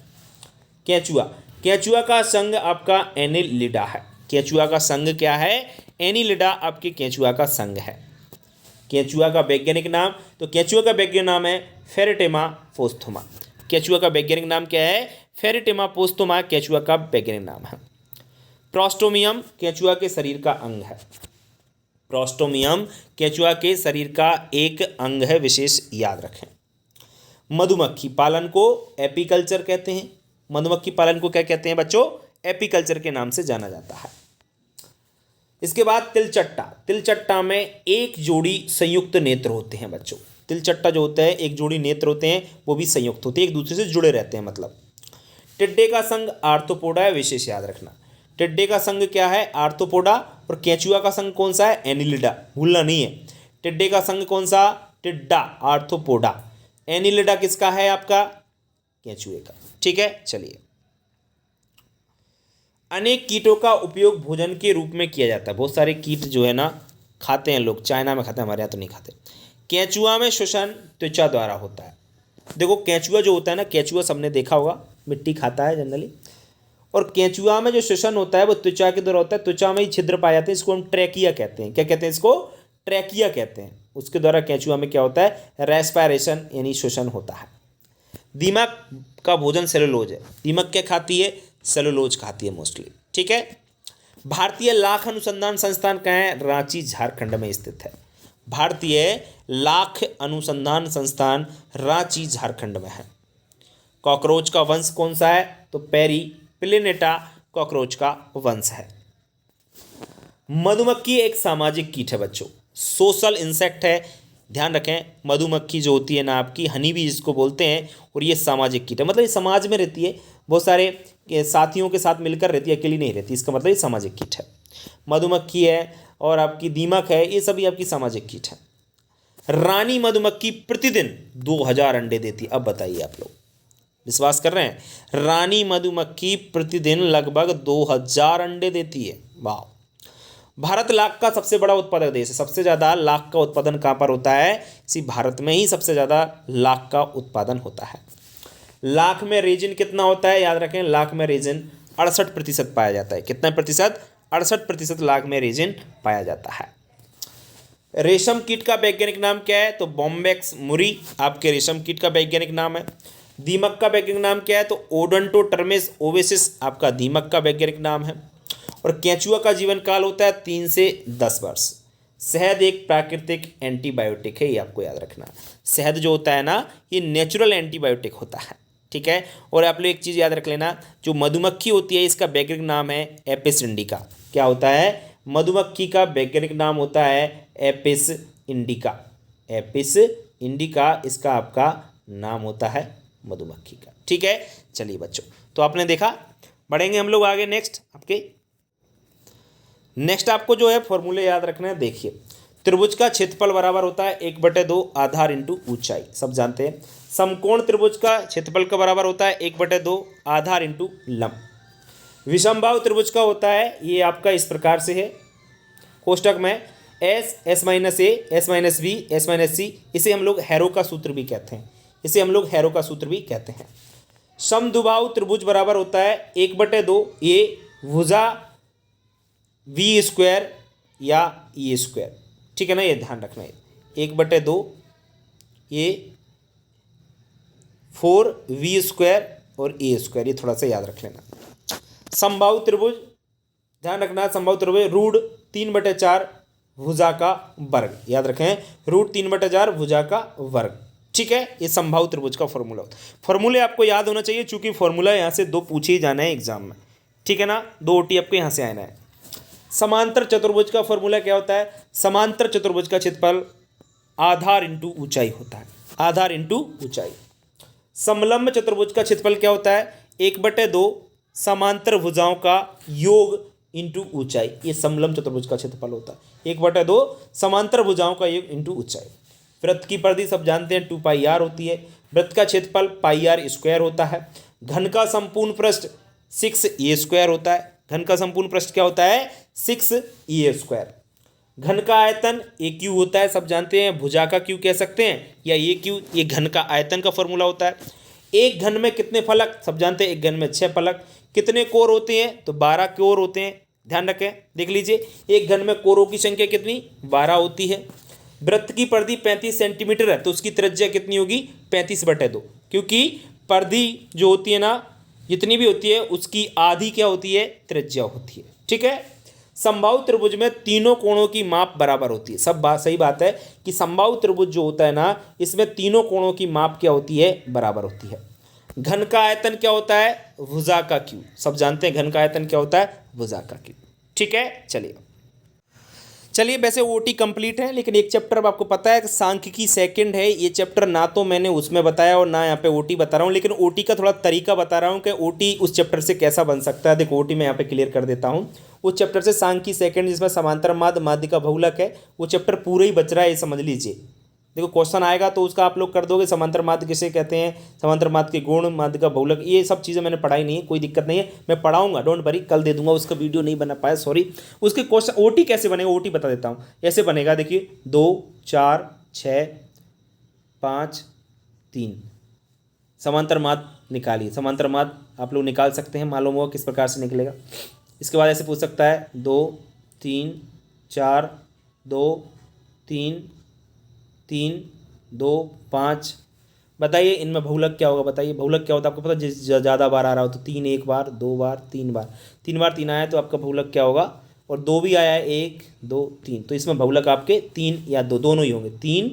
केंचुआ, केंचुआ का संघ आपका एनिलिडा है। केंचुआ का संघ क्या है? एनिलिडा आपके केंचुआ का संघ है। केंचुआ का वैज्ञानिक नाम, तो केंचुआ का वैज्ञानिक नाम है फेरेटेमा पोस्थोमा। केंचुआ का वैज्ञानिक नाम क्या है? फेरेटेमा पोस्थोमा केंचुआ का वैज्ञानिक नाम है। प्रोस्टोमियम केंचुआ के शरीर का अंग है। प्रोस्टोमियम केंचुआ के शरीर का एक अंग है, विशेष याद रखें। मधुमक्खी पालन को एपीकल्चर कहते हैं। मधुमक्खी पालन को क्या कहते हैं बच्चों? एपीकल्चर के नाम से जाना जाता है। इसके बाद तिलचट्टा, तिलचट्टा में एक जोड़ी संयुक्त नेत्र होते हैं बच्चों। तिलचट्टा जो होता है एक जोड़ी नेत्र होते हैं, वो भी संयुक्त होते हैं, एक दूसरे से जुड़े रहते हैं मतलब। टिड्डे का संघ आर्थ्रोपोडा है, विशेष याद रखना। टिड्डे का संघ क्या है? आर्थ्रोपोडा। और केंचुआ का संघ कौन सा है? एनिलिडा, भूलना नहीं है। टिड्डे का संघ कौन सा? टिड्डा, आर्थ्रोपोडा। एनिलिडा किसका है? आपका केंचुए का, ठीक है। चलिए, अनेक कीटों का उपयोग भोजन के रूप में किया जाता है। बहुत सारे कीट जो है ना खाते हैं लोग, चाइना में खाते हैं, हमारे यहाँ तो नहीं खाते। केंचुआ में श्वसन त्वचा द्वारा होता है। देखो केंचुआ जो होता है ना, केंचुआ सबने देखा होगा, मिट्टी खाता है जनरली। और केंचुआ में जो श्वसन होता है वो त्वचा के द्वारा होता है। त्वचा में ही छिद्र पाए जाते हैं, इसको हम ट्रैकिया कहते हैं। क्या कहते हैं इसको? ट्रैकिया कहते हैं। उसके द्वारा केंचुआ में क्या होता है? रेस्पायरेशन यानी श्वसन होता है। दीमक का भोजन सेलुलोज है। दीमक क्या खाती है? सेलुलोज खाती है मोस्टली, ठीक है। भारतीय लाख अनुसंधान संस्थान कहाँ है? रांची झारखंड में स्थित है। भारतीय लाख अनुसंधान संस्थान रांची झारखंड में है। कॉकरोच का वंश कौन सा है? तो पेरिप्लिनेटा कॉकरोच का वंश है। मधुमक्खी एक सामाजिक कीट है बच्चों, सोशल इंसेक्ट है। ध्यान रखें, मधुमक्खी जो होती है ना आपकी, हनी भी जिसको बोलते हैं, और ये सामाजिक कीट है। मतलब ये समाज में रहती है, बहुत सारे साथियों के साथ मिलकर रहती है, अकेली नहीं रहती। इसका मतलब ये सामाजिक कीट है। मधुमक्खी है और आपकी दीमक है, ये सभी आपकी सामाजिक कीट है। रानी मधुमक्खी प्रतिदिन 2000 अंडे देती है। अब बताइए आप लोग विश्वास कर रहे हैं? रानी मधुमक्खी प्रतिदिन लगभग 2000 अंडे देती है। वाह। भारत लाख का सबसे बड़ा उत्पादक देश है। सबसे ज़्यादा लाख का उत्पादन कहाँ पर होता है? इसी भारत में ही सबसे ज़्यादा लाख का उत्पादन होता है। लाख में रेजिन कितना होता है? याद रखें, लाख में रेजिन 68% पाया जाता है। कितना प्रतिशत? 68% लाख में रेजिन पाया जाता है। रेशम कीट का वैज्ञानिक नाम क्या है? तो बॉम्बेक्स मुरी आपके रेशम कीट का वैज्ञानिक नाम है। दीमक का वैज्ञानिक नाम क्या है? तो ओडोंटोटर्मेस ओवेसिस आपका दीमक का वैज्ञानिक नाम है। और केंचुआ का जीवन काल होता है 3 से 10 वर्ष। शहद एक प्राकृतिक एंटीबायोटिक है, ये आपको याद रखना। शहद जो होता है ना, ये नेचुरल एंटीबायोटिक होता है, ठीक है। और आप लोग एक चीज़ याद रख लेना, जो मधुमक्खी होती है इसका वैज्ञानिक नाम है एपिस इंडिका। क्या होता है? मधुमक्खी का वैज्ञानिक नाम होता है एपिस इंडिका। एपिस इंडिका इसका आपका नाम होता है मधुमक्खी का, ठीक है। चलिए बच्चों, तो आपने देखा, बढ़ेंगे हम लोग आगे। नेक्स्ट आपको जो है फॉर्मूले याद रखना है। देखिए, त्रिभुज का क्षेत्रफल बराबर होता है 1/2 आधार इंटू ऊंचाई, सब जानते हैं। समकोण त्रिभुज का क्षेत्रफल का बराबर होता है 1/2 आधार इंटू लंब। विषमबाहु त्रिभुज का होता है, ये आपका इस प्रकार से है, कोष्टक में S, S minus A, S minus B, S minus C. इसे हम लोग हैरो का सूत्र भी कहते हैं। समद्विबाहु त्रिभुज बराबर होता है 1/2 ये भुजा वी स्क्वायर या ई स्क्वायर, ठीक है ना, ये ध्यान रखना है। 1/2 ये 4v स्क्वायर और ए स्क्वायर, ये थोड़ा सा याद रख लेना। समबाहु त्रिभुज ध्यान रखना, समबाहु त्रिभुज रूट 3/4 भुजा का वर्ग, याद रखें, रूट 3/4 भुजा का वर्ग। ठीक है, ये समबाहु त्रिभुज का फॉर्मूला होता है। फॉर्मूले आपको याद होना चाहिए, चूंकि फॉर्मूला यहाँ से 2 पूछे ही जाना है एग्जाम में, ठीक है ना, 2 OT आपको यहाँ से आना है। समांतर चतुर्भुज का फॉर्मूला क्या होता है? समांतर चतुर्भुज का क्षेत्रफल आधार इंटू ऊंचाई होता है, आधार इंटू ऊंचाई। समलंब चतुर्भुज का क्षेत्रफल क्या होता है? 1/2 समांतर भुजाओं का योग इंटू ऊंचाई, ये समलंब चतुर्भुज का क्षेत्रफल होता है। 1/2 समांतर भुजाओं का योग इंटू ऊंचाई। वृत्त की परिधि सब जानते हैं 2πr होती है। वृत्त का क्षेत्रफल πr² होता है। घन का संपूर्ण पृष्ठ 6a² होता है। घन का संपूर्ण पृष्ठ क्या होता है? 6a²। घन का आयतन AQ होता है, सब जानते हैं, भुजा का Q कह सकते हैं या AQ, ये घन का आयतन का फॉर्मूला होता है। एक घन में कितने फलक? सब जानते हैं, एक घन में 6 फलक। कितने कोर होते हैं? तो 12 कोर होते हैं, ध्यान रखें, देख लीजिए, एक घन में कोरों की संख्या कितनी? 12 होती है। वृत्त की परिधि 35 सेंटीमीटर है, तो उसकी त्रिज्या कितनी होगी? 35/2, क्योंकि परिधि जो होती है ना, जितनी भी होती है उसकी आधी क्या होती है? त्रिज्या होती है, ठीक है। समबाहु त्रिभुज में तीनों कोणों की माप बराबर होती है, सब बात सही बात है कि समबाहु त्रिभुज जो होता है ना, इसमें तीनों कोणों की माप क्या होती है? बराबर होती है। घन का आयतन क्या होता है? भुजा का Q, सब जानते हैं घन का आयतन क्या होता है? भुजा का Q, ठीक है। चलिए वैसे OT कंप्लीट है, लेकिन एक चैप्टर अब आपको पता है कि सांख्यिकी सेकंड है, ये चैप्टर ना तो मैंने उसमें बताया और ना यहाँ पे OT बता रहा हूँ, लेकिन OT का थोड़ा तरीका बता रहा हूँ कि OT उस चैप्टर से कैसा बन सकता है। देखो OT मैं यहाँ पे क्लियर कर देता हूँ। उस चैप्टर से सांख्यिकी सेकंड, जिसमें समांतर माध्य, माध्य का बहुलक है, वो चैप्टर पूरा ही बच रहा है, ये समझ लीजिए। देखो क्वेश्चन आएगा तो उसका आप लोग कर दोगे, समांतर माध्य किसे कहते हैं, समांतर माध्य के गुण, माध्य का बहुलक, ये सब चीज़ें मैंने पढ़ाई नहीं है, कोई दिक्कत नहीं है, मैं पढ़ाऊंगा, डोंट वरी, कल दे दूंगा। उसका वीडियो नहीं बना पाया, सॉरी। उसके क्वेश्चन OT कैसे बनेगा, OT बता देता हूँ। ऐसे बनेगा, देखिए 2 4 6 5 3, समांतर माध्य निकालिए। समांतर माध्य आप लोग निकाल सकते हैं, मालूम होगा किस प्रकार से निकलेगा। इसके बाद ऐसे पूछ सकता है 2 3 4 2 3 3 2 5, बताइए इनमें बहुलक क्या होगा? बताइए बहुलक क्या होता है? आपको पता है, ज़्यादा बार आ रहा हो तो 3 एक बार, 2 बार, 3 बार, 3 बार 3 आया तो आपका बहुलक क्या होगा? और 2 भी आया है, 1 2 3, तो इसमें बहुलक आपके 3 या 2 दोनों ही होंगे, 3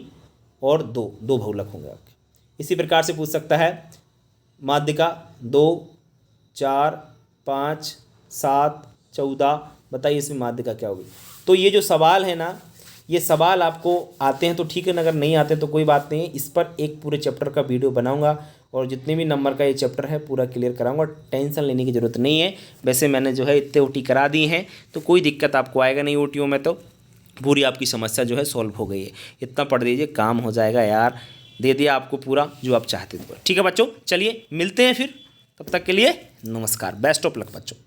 और 2, 2 बहुलक होंगे आपके। इसी प्रकार से पूछ सकता है माध्य का 2 4 5 7 14, बताइए इसमें माध्य का क्या होगी? तो ये जो सवाल है ना, ये सवाल आपको आते हैं तो ठीक है, अगर नहीं आते तो कोई बात नहीं है। इस पर एक पूरे चैप्टर का वीडियो बनाऊंगा और जितने भी नंबर का ये चैप्टर है पूरा क्लियर कराऊंगा, टेंशन लेने की ज़रूरत नहीं है। वैसे मैंने जो है इतने OT करा दी हैं, तो कोई दिक्कत आपको आएगा नहीं OTओं में, तो पूरी आपकी समस्या जो है सॉल्व हो गई है। इतना पढ़ दीजिए, काम हो जाएगा यार, दे दिया आपको पूरा जो आप चाहते थे। ठीक है बच्चों, चलिए मिलते हैं फिर, तब तक के लिए नमस्कार, बेस्ट ऑफ लक बच्चों।